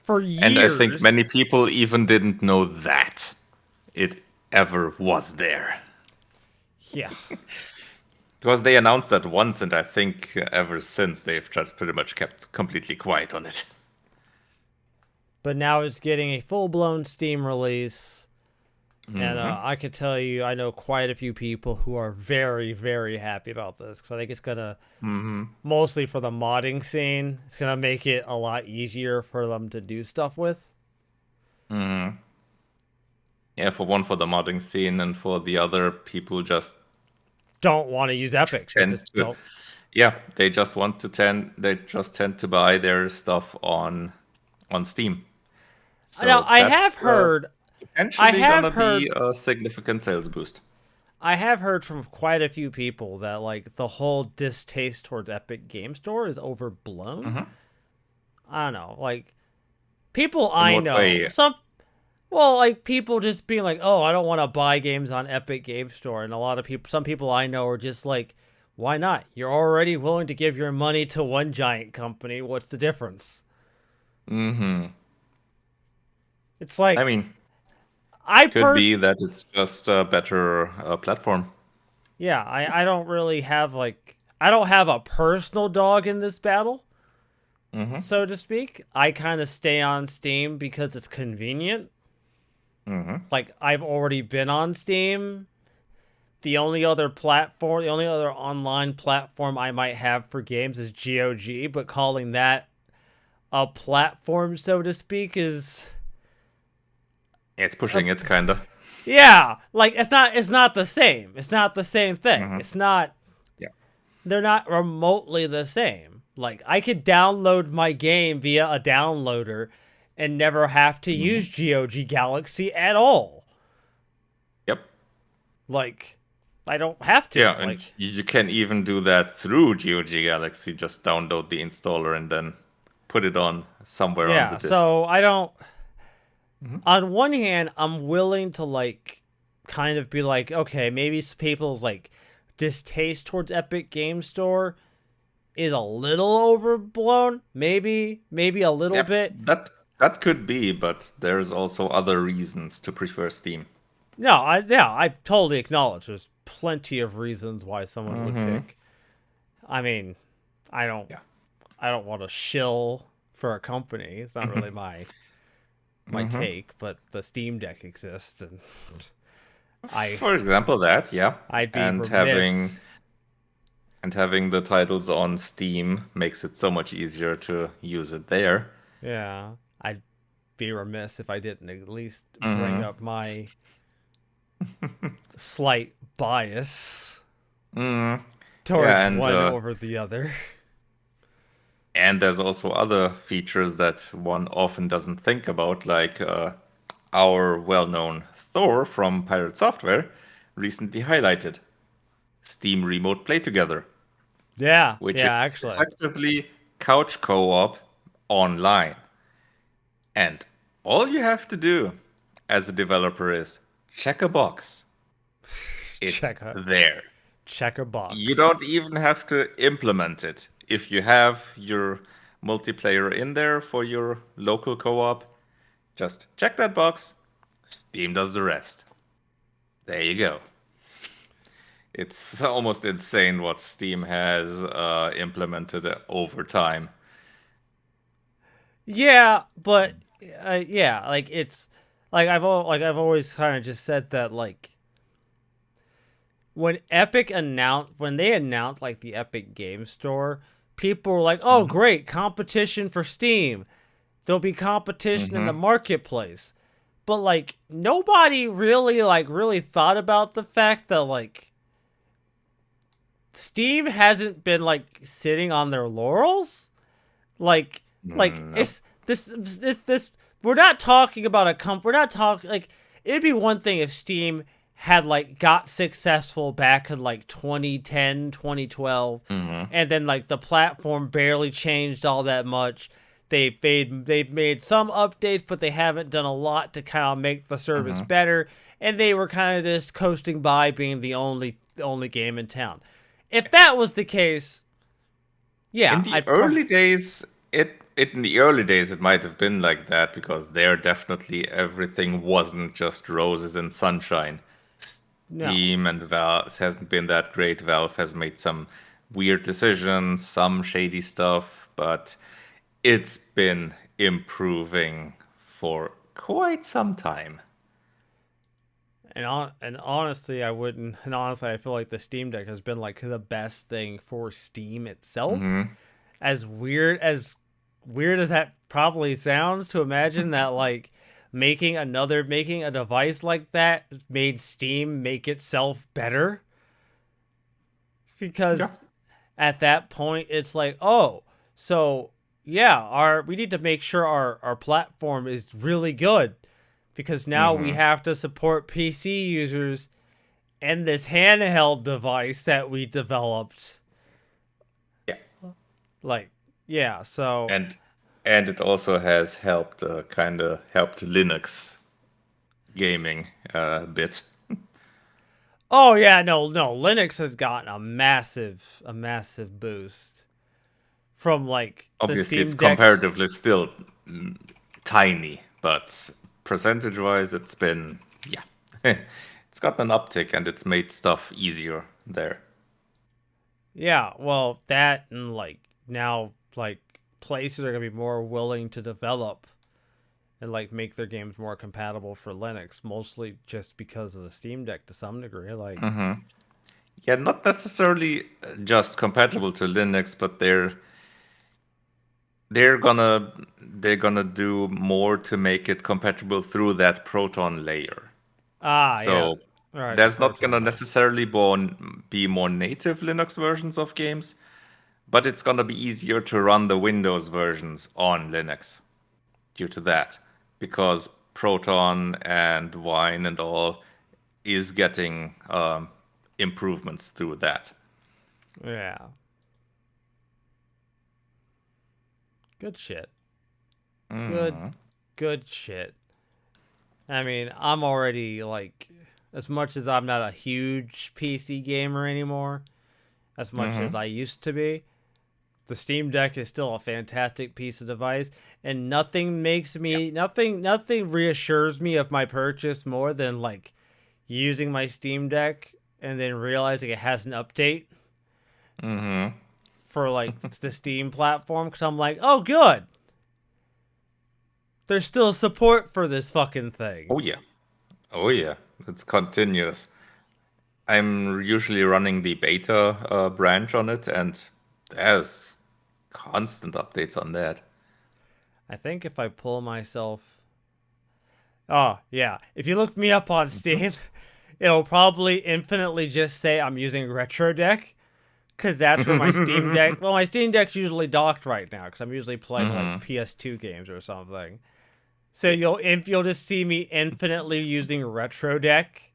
for
And I think
years.
many people even didn't know that it ever was there.
Yeah.
Because they announced that once, and I think ever since they've just pretty much kept completely quiet on it.
But now it's getting a full blown Steam release. And
Hmm.
I can tell you, I know quite a few people who are very, very happy about this because I think it's going to,
Hmm.
mostly for the modding scene, it's going to make it a lot easier for them to do stuff with.
Hmm. Yeah, for one, for the modding scene, and for the other, people just
Don't want to use Epic. They
tend
just
to.
don't.
Yeah, they just tend to buy their stuff on Steam.
Now,
So that's
I
potentially
have
gonna be
heard
a significant sales boost.
I have heard from quite a few people that like the whole distaste towards Epic Game Store is overblown.
Hmm.
I don't know, like people
In
I
what
know,
way?
like people just being like, "Oh, I don't want to buy games on Epic Game Store," and a lot of people, some people I know are just like, "Why not? You're already willing to give your money to one giant company. What's the difference?"
Hmm.
It's
I
like
mean,
I
could be
pers
that it's just a better platform.
yeah, I don't really have like I don't have a personal dog in this battle,
Hmm.
so to speak. I kind of stay on Steam because it's convenient.
Hmm.
Like I've already been on Steam. The only other online platform I might have for games is GOG, but calling that a platform, so to speak, is
It's
a,
pushing it, kinda.
yeah, like it's not the same. It's not the same thing.
Hmm.
It's not
Yeah.
they're not remotely the same. Like I could download my game via a downloader and never have to
Hmm.
use GOG Galaxy at all.
Yep.
Like I don't have to.
Yeah, and
Like
you can even do that through GOG Galaxy. Just download the installer and then put it on somewhere on the
yeah,
disk.
so I don't
Hmm.
on one hand, I'm willing to like kind of be like, okay, maybe people's like distaste towards Epic Game Store is a little overblown. Maybe a little
Yep,
bit.
that could be, but there's also other reasons to prefer Steam.
No, I totally acknowledge there's plenty of reasons why someone would
Hmm.
pick. I mean, I don't
Yeah.
I don't want to shill for a company. It's not really my
Hmm.
take, but the Steam Deck exists and I
For example, that, yeah,
I'd be
and having
remiss.
and having the titles on Steam makes it so much easier to use it there.
Yeah, I'd be remiss if I didn't at least bring
Hmm.
up my slight bias
Hmm.
towards
Yeah, and
one
uh,
over the other.
and there's also other features that one often doesn't think about, like our well-known Thor from Pirate Software recently highlighted Steam Remote Play Together,
Yeah,
which is
yeah, actually.
effectively couch co-op online. And all you have to do as a developer is check a box. It's
Check a
there.
check a
You don't
box.
even have to implement it. If you have your multiplayer in there for your local co-op, just check that box. Steam does the rest. There you go. It's almost insane what Steam has implemented over time.
Yeah, but yeah, like it's I've always kind of just said that like when they announced like the Epic Game Store, people were like, "Oh,
Mm-hmm.
great, competition for Steam. There'll be competition in the
Mm-hmm.
marketplace." But like nobody really thought about the fact that like Steam hasn't been like sitting on their laurels. Like
No.
it's this we're not talking about we're not talking like it'd be one thing if Steam had like got successful back in like 2010, 2012,
Mm-hmm.
and then like the platform barely changed all that much. They've made some updates, but they haven't done a lot to kind of make the service
Mm-hmm.
better, and they were kind of just coasting by being the only game in town. If that was the case, yeah,
In the early days, in the early days it might have been like that because there definitely everything wasn't just roses and sunshine.
no.
Steam and Valve hasn't been that great. Valve has made some weird decisions, some shady stuff, but it's been improving for quite some time.
And honestly, I wouldn't. And honestly, I feel like the Steam Deck has been like the best thing for Steam itself.
Hmm.
As weird as that probably sounds, to imagine that like making a device like that made Steam make itself better,
Yeah.
because at that point it's like, oh, so yeah, our we need to make sure our platform is really good, because now we
Hmm.
have to support PC users and this handheld device that we developed.
Yeah.
Like, yeah, so
And and it also has helped kind of helped Linux gaming a bit.
oh yeah, no, Linux has gotten a massive boost from like the
Obviously, it's
Steam Decks.
comparatively still tiny, but percentage-wise, it's been yeah, it's gotten an uptick and it's made stuff easier there.
Yeah, well, that and like now like places are gonna be more willing to develop and like make their games more compatible for Linux, mostly just because of the Steam Deck to some degree. Like,
Yeah, not necessarily just compatible to Linux, but they're gonna they're gonna do more to make it compatible through that Proton layer.
yeah,
So
all right, the
there's not
Proton
gonna
layer.
necessarily be more native Linux versions of games, but it's gonna be easier to run the Windows versions on Linux due to that, because Proton and Wine and all is getting improvements through that.
Yeah, good shit. Good,
Mm-hmm.
good shit. I mean, I'm already like, as much as I'm not a huge PC gamer anymore, as much as
Mm-hmm.
I used to be, the Steam Deck is still a fantastic piece of device, and
Yeah.
nothing reassures me of my purchase more than like using my Steam Deck and then realizing it has an update
Mm-hmm.
for like the Steam platform, because I'm like, oh, good, there's still support for this fucking thing.
Oh yeah. Oh yeah. It's continuous. I'm usually running the beta branch on it, and there's constant updates on that.
I think if I pull myself, oh yeah, if you look me up on
Mhm.
Steam, it'll probably infinitely just say I'm using Retro Deck, because that's where my Steam Deck. Well, my Steam Deck's usually docked right now because I'm usually playing like
Mhm.
PS2 games or something. So
Yeah.
you'll just see me infinitely using Retro Deck.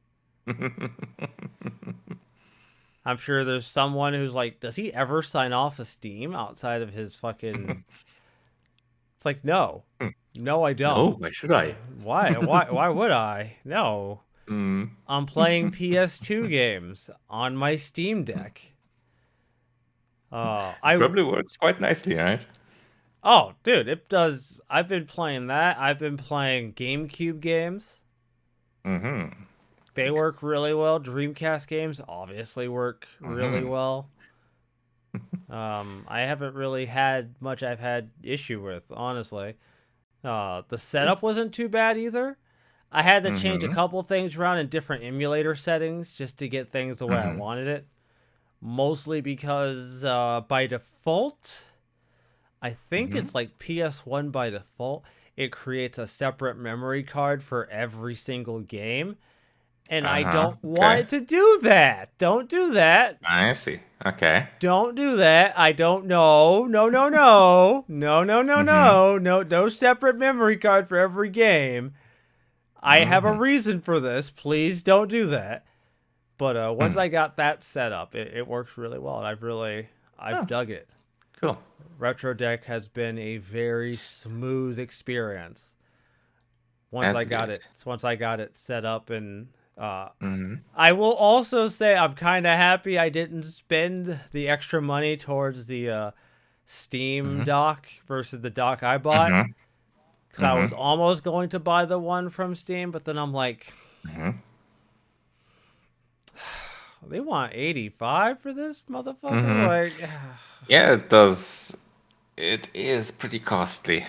I'm sure there's someone who's like, does he ever sign off of Steam outside of his fucking? It's like, no, no, I
No,
don't.
why should I?
Why? Why would I? No,
Mm.
I'm playing PS2 games on my Steam Deck. I
Probably works quite nicely, right?
Oh, dude, it does. I've been playing that. I've been playing GameCube games.
Mm-hmm.
They work really well. Dreamcast games obviously work really
Mm-hmm.
well. I haven't really had much I've had issue with, honestly. The setup wasn't too bad either. I had to change a
Mm-hmm.
couple things around in different emulator settings just to get things the way I
Mm-hmm.
wanted it. Mostly because by default, I think
Mm-hmm.
it's like PS1 by default, it creates a separate memory card for every single game. And I
Uh-huh.
don't want
Okay.
it to do that. Don't do that.
I see. Okay.
Don't do that. I don't know. No, no, no. No, no, no,
Mm-hmm.
no. No, no separate memory card for every game. I have a
Mm-hmm.
reason for this. Please don't do that. But once
Hmm.
I got that set up, it works really well. And I've
Oh,
dug it.
cool.
Retro Deck has been a very smooth experience.
That's good.
Once I got it set up, and
Mm-hmm.
I will also say I'm kind of happy I didn't spend the extra money towards the Steam
Mm-hmm.
dock versus the dock I bought.
Mm-hmm.
Cause I was
Mm-hmm.
almost going to buy the one from Steam, but then I'm like,
Mm-hmm.
they want 85 for this motherfucker.
Mm-hmm.
Like,
Yeah, it does. It is pretty costly,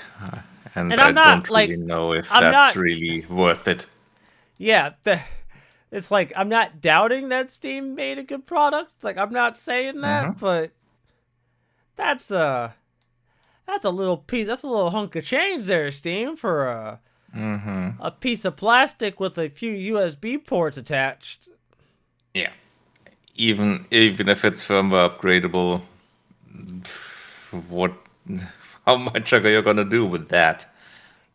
and
and
I
I'm not
don't really
like,
know if
I'm
that's
not.
really worth it.
Yeah, it's like I'm not doubting that Steam made a good product. Like I'm not saying that,
Mm-hmm.
but that's a that's a little piece. That's a little hunk of change there, Steam, for
Mm-hmm.
a piece of plastic with a few USB ports attached.
Yeah. Even if it's firmware upgradable, what? How much are you gonna do with that?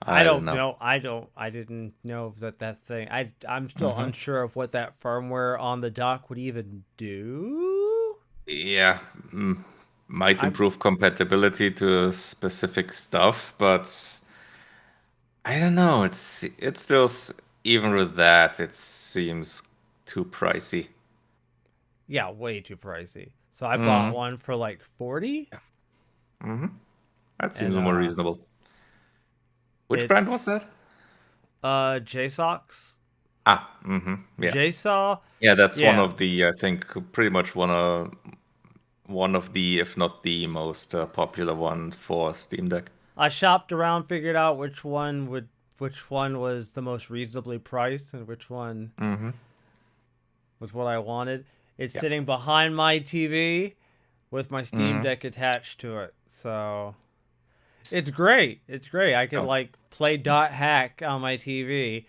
I
I don't
don't
know.
know. I didn't know that thing. I'm still
Mm-hmm.
unsure of what that firmware on the dock would even do.
Yeah, might
I'm
improve compatibility to specific stuff, but I don't know. It's still even with that, it seems too pricey.
Yeah, way too pricey. So I bought
Mm,
one for like 40,
mm-hmm. That seems
and
more reasonable. Which brand was
it's
that?
JSOX.
Ah, mm-hmm. Yeah,
JSAW.
yeah. That's one
Yeah,
of the I think pretty much one of the if not the most popular one for Steam Deck.
I shopped around, figured out which one was the most reasonably priced and which one
Mm-hmm.
was what I wanted. It's
Yeah.
sitting behind my TV with my Steam
Mm-hmm.
Deck attached to it. So it's great. It's great. I could
Oh.
like play dot hack on my TV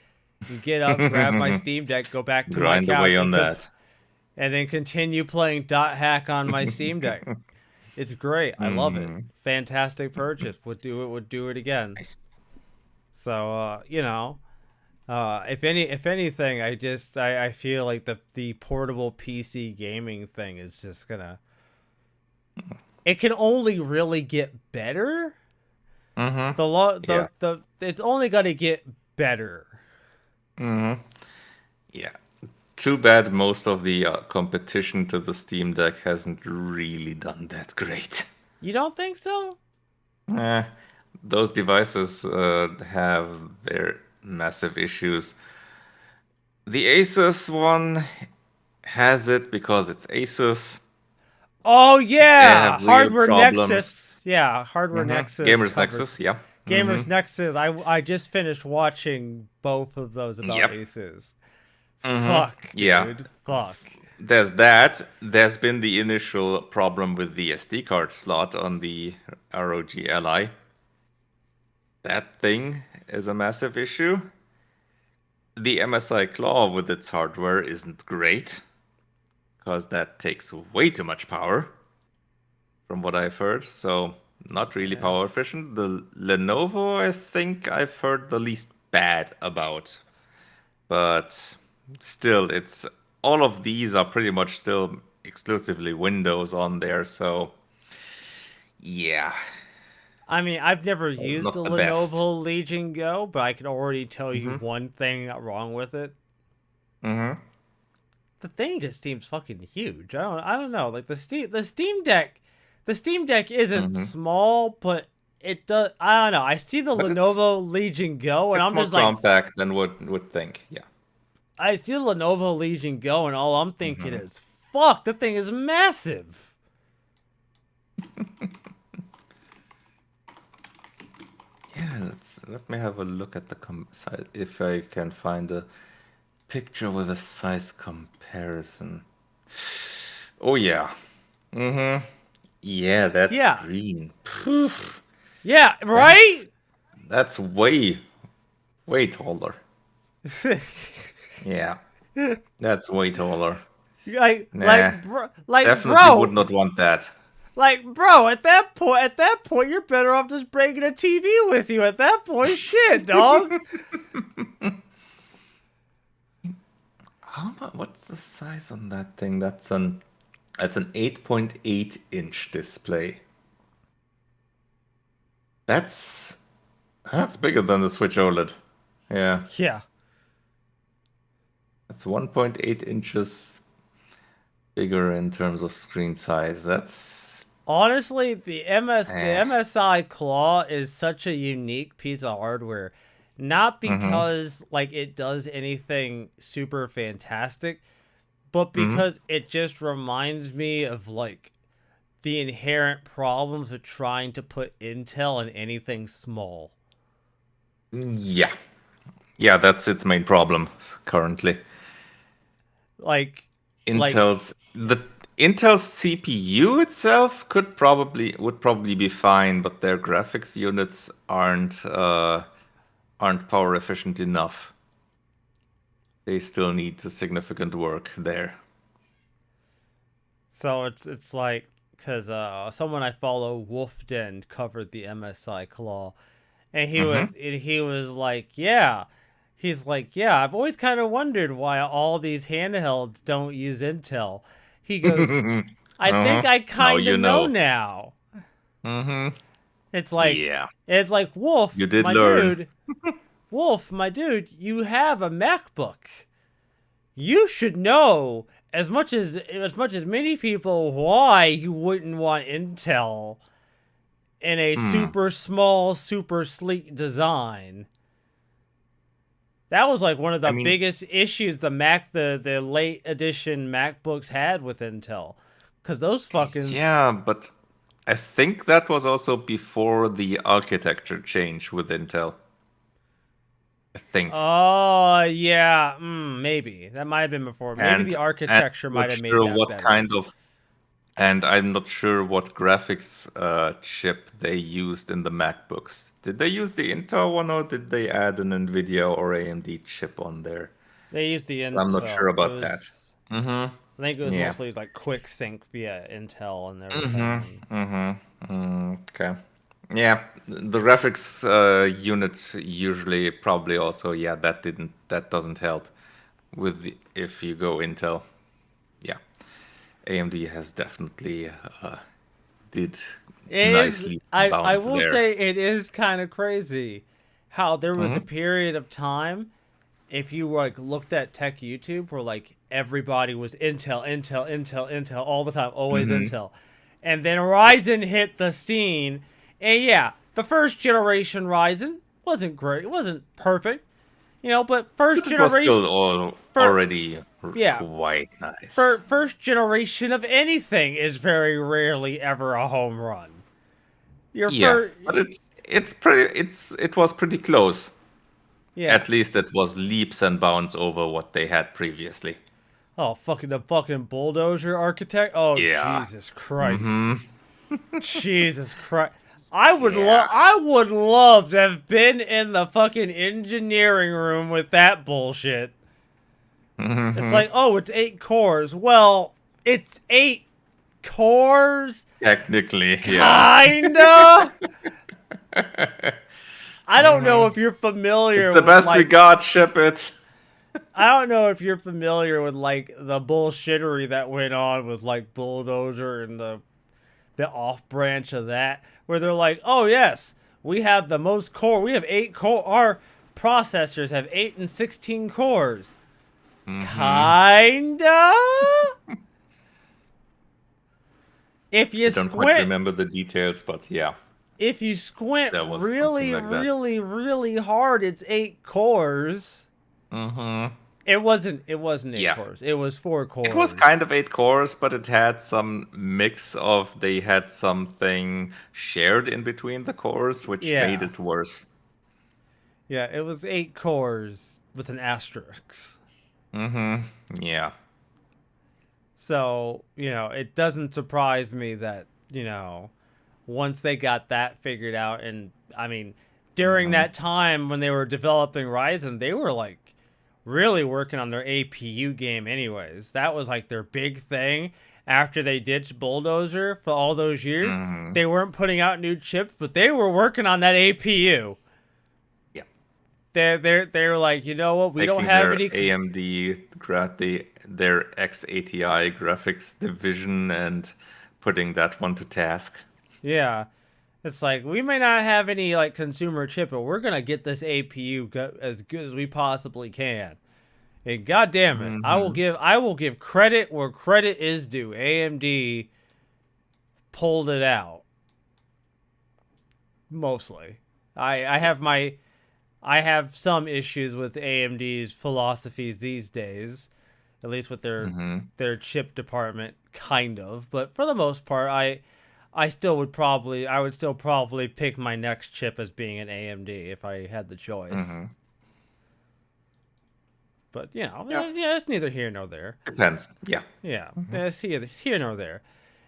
and get up, grab my Steam Deck, go back to my
Grind
couch
away on that.
and then continue playing dot hack on my Steam Deck. It's great. I love it.
Mm-hmm.
Fantastic purchase. Would do it again.
Nice.
So if anything, I feel like the portable PC gaming thing is just gonna. It can only really get better.
Mm-hmm. Yeah.
The it's only gonna get better.
Mm-hmm. Yeah. Too bad most of the competition to the Steam Deck hasn't really done that great.
You don't think so?
Eh, those devices have their massive issues. The Asus one has it because it's Asus.
Oh
They have
yeah,
real
Hardware
problems.
Nexus. Yeah, Hardware Nexus
Gamers
covered.
Nexus, yeah.
Gamers Nexus. I just finished watching both of those about
Yep.
Aces. Fuck,
Yeah.
dude. Fuck.
There's that. There's been the initial problem with the SD card slot on the ROG Ally. That thing is a massive issue. The MSI Claw with its hardware isn't great because that takes way too much power, from what I've heard. So, not really
Yeah.
power efficient. The Lenovo, I think I've heard the least bad about. But still, it's all of these are pretty much still exclusively Windows on there. So, yeah,
I mean, I've never used a
not the best.
Lenovo Legion Go, but I can already tell you
Mm-hmm.
one thing wrong with it.
Mm-hmm.
The thing just seems fucking huge. I don't know. Like the Steam Deck isn't
Mm-hmm.
small, but it does. I don't know. I see the
But
Lenovo Legion Go, and
it's
I'm
more
just like,
compact than would think. Yeah.
I see the Lenovo Legion Go, and all I'm thinking
Mm-hmm.
is, fuck, the thing is massive.
Yeah, let me have a look at the side if I can find a picture with a size comparison. Oh yeah. Mm-hmm. Yeah, that's
Yeah.
green. Phew.
Yeah,
That's
right?
that's way taller. Yeah, that's way taller. Nah, definitely would
Bro,
not want that.
bro, at that point, you're better off just bringing a TV with you. At that point, shit, dog.
How about what's the size on that thing? That's an 8.8 inch display. That's that's bigger than the Switch OLED. Yeah,
Yeah.
that's 1.8 inches bigger in terms of screen size. That's
Honestly, the
eh.
MSI Claw is such a unique piece of hardware. Not
Mm-hmm.
because like it does anything super fantastic, but
Mm-hmm.
because it just reminds me of like the inherent problems of trying to put Intel in anything small.
Yeah. Yeah, that's its main problem currently.
Like like
Intel's CPU itself would probably be fine, but their graphics units aren't power efficient enough. They still need significant work there.
so it's like cuz someone I follow Wolfden covered the MSI Claw and
Mm-hmm.
he was like, "Yeah, he's like, yeah, I've always kind of wondered why all these handhelds don't use Intel." He goes, "I think
Uh-huh.
I
Now
kind of
you
know
know.
now."
Mm-hmm.
It's like
Yeah.
it's like
You did learn.
Wolf, my dude, you have a MacBook. You should know as much as many people why you wouldn't want Intel in a
Hmm.
super small, super sleek design. That was like one of
I
the
mean,
biggest issues the late edition MacBooks had with Intel, because those fucking
yeah, but I think that was also before the architecture change with Intel. I think.
oh yeah, maybe that might have been before. Maybe
And
the
and
architecture
I'm not
might have made
sure
that
what
better.
kind of and I'm not sure what graphics chip they used in the MacBooks. Did they use the Intel one or did they add an Nvidia or AMD chip on there?
They used the
I'm not sure
Intel. It
about that.
was
Mm-hmm.
I think it was
Yeah.
mostly like quick sync via Intel and everything. And
Mm-hmm. Mm-hmm. Okay. Yeah, the graphics unit usually probably also that doesn't help with if you go Intel. Yeah, AMD has definitely did
it is
nicely
I
bounce
will
there.
say it is kind of crazy how there was a
Mm-hmm.
period of time if you like looked at tech YouTube where like everybody was Intel, Intel, Intel, Intel all the time, always
Mm-hmm.
Intel. And then Ryzen hit the scene. And yeah, the first generation Ryzen wasn't great. It wasn't perfect, but first
But it was
generation
still
for
already
yeah,
quite nice.
for first generation of anything is very rarely ever a home run. Your
Yeah,
first
but it was pretty close.
yeah.
At least it was leaps and bounds over what they had previously.
Oh, the fucking bulldozer architect. Oh,
Yeah.
Jesus Christ.
Mm-hmm.
Jesus Christ.
Yeah.
I would love to have been in the fucking engineering room with that bullshit. It's
Mm-hmm.
like, oh, it's 8 cores. Well, it's 8 cores?
Technically, yeah.
Kinda? I don't know
Mm-hmm.
if you're
It's
familiar
the
with,
best we
like,
got, ship it.
I don't know if you're familiar with, like, the bullshittery that went on with, like, Bulldozer and the off branch of that, where they're like, oh, yes, we have the most core. We have 8 core. Our processors have 8 and 16 cores.
Mm-hmm.
Kinda? If you
I don't quite
squint,
remember the details, but yeah,
if you squint
there was something
really,
like that.
really, really hard, it's 8 cores.
Mm-hmm.
It wasn't. It wasn't 8
Yeah.
cores. It was 4 cores.
It was kind of 8 cores, but it had some mix of they had something shared in between the cores, which made
Yeah.
it worse.
Yeah. It was 8 cores with an asterisk.
Mm-hmm. Yeah.
So it doesn't surprise me that once they got that figured out, and I mean, during that time when they were developing Ryzen, they were like really working on their APU game anyways. That was like their big thing after they ditched Bulldozer for all those years.
Mm-hmm.
They weren't putting out new chips, but they were working on that APU.
Yeah.
They were like, you know what, we
Making
don't have
their
any
AMD their XATI graphics division and putting that one to task.
Yeah. It's like, we may not have any like consumer chip, but we're gonna get this APU as good as we possibly can. And god damn it,
Mm-hmm.
I will give credit where credit is due. AMD pulled it out. Mostly. I have I have some issues with AMD's philosophies these days. At least with
Mm-hmm.
their chip department, kind of. But for the most part, I would still probably pick my next chip as being an AMD if I had the choice.
Mm-hmm.
But
Yeah.
yeah, it's neither here nor there.
Depends. Yeah.
Yeah,
Mm-hmm.
it's here nor there.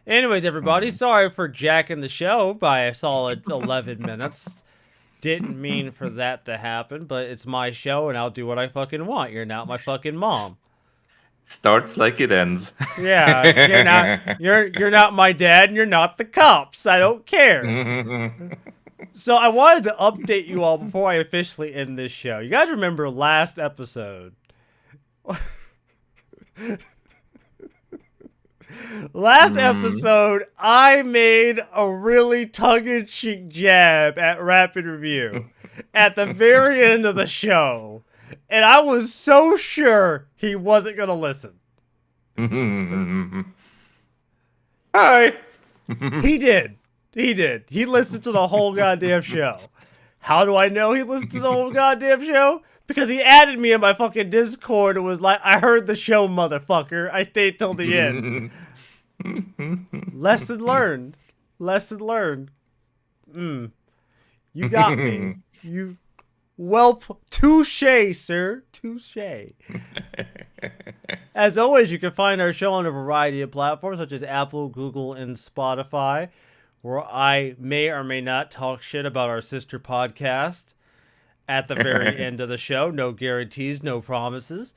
Anyways, everybody,
Mm-hmm.
sorry for jacking the show by a solid 11 minutes. Didn't mean for that to happen, but it's my show and I'll do what I fucking want. You're not my fucking mom.
Starts like it ends.
Yeah, you're not my dad and you're not the cops. I don't care. So I wanted to update you all before I officially end this show. You guys remember last episode? Last episode, I made a really tongue-in-cheek jab at Rapid Review at the very end of the show. And I was so sure he wasn't going to listen.
Hi.
He did. He did. He listened to the whole goddamn show. How do I know he listened to the whole goddamn show? Because he added me in my fucking Discord and was like, I heard the show, motherfucker. I stayed till the end. Lesson learned. Lesson learned. You got me. Touche, sir. Touche. As always, you can find our show on a variety of platforms such as Apple, Google, and Spotify, where I may or may not talk shit about our sister podcast at the very end of the show. No guarantees, no promises.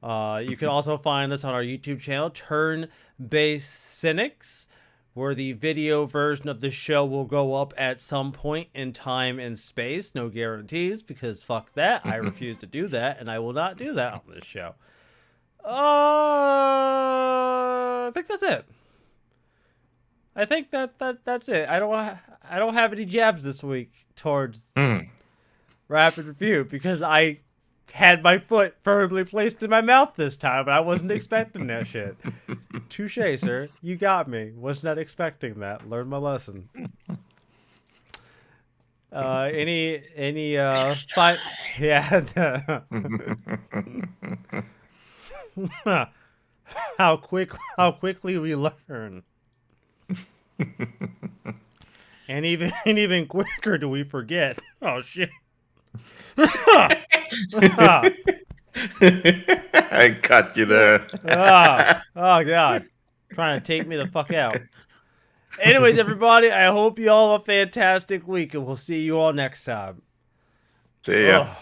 You can also find us on our YouTube channel, Turn-Based Cynics, where the video version of the show will go up at some point in time and space. No guarantees, because fuck that. I refuse to do that, and I will not do that on this show. I think that's it. I think that's it. I don't have any jabs this week towards Rapid Review because I had my foot firmly placed in my mouth this time, and I wasn't expecting that shit. Touche, sir. You got me. Was not expecting that. Learned my lesson. Any fight? Yeah. How quickly we learn. And even quicker do we forget. Oh shit.
I cut you there.
Oh god. Trying to take me the fuck out. Anyways, everybody, I hope you all have a fantastic week and we'll see you all next time.
See ya.
Ugh.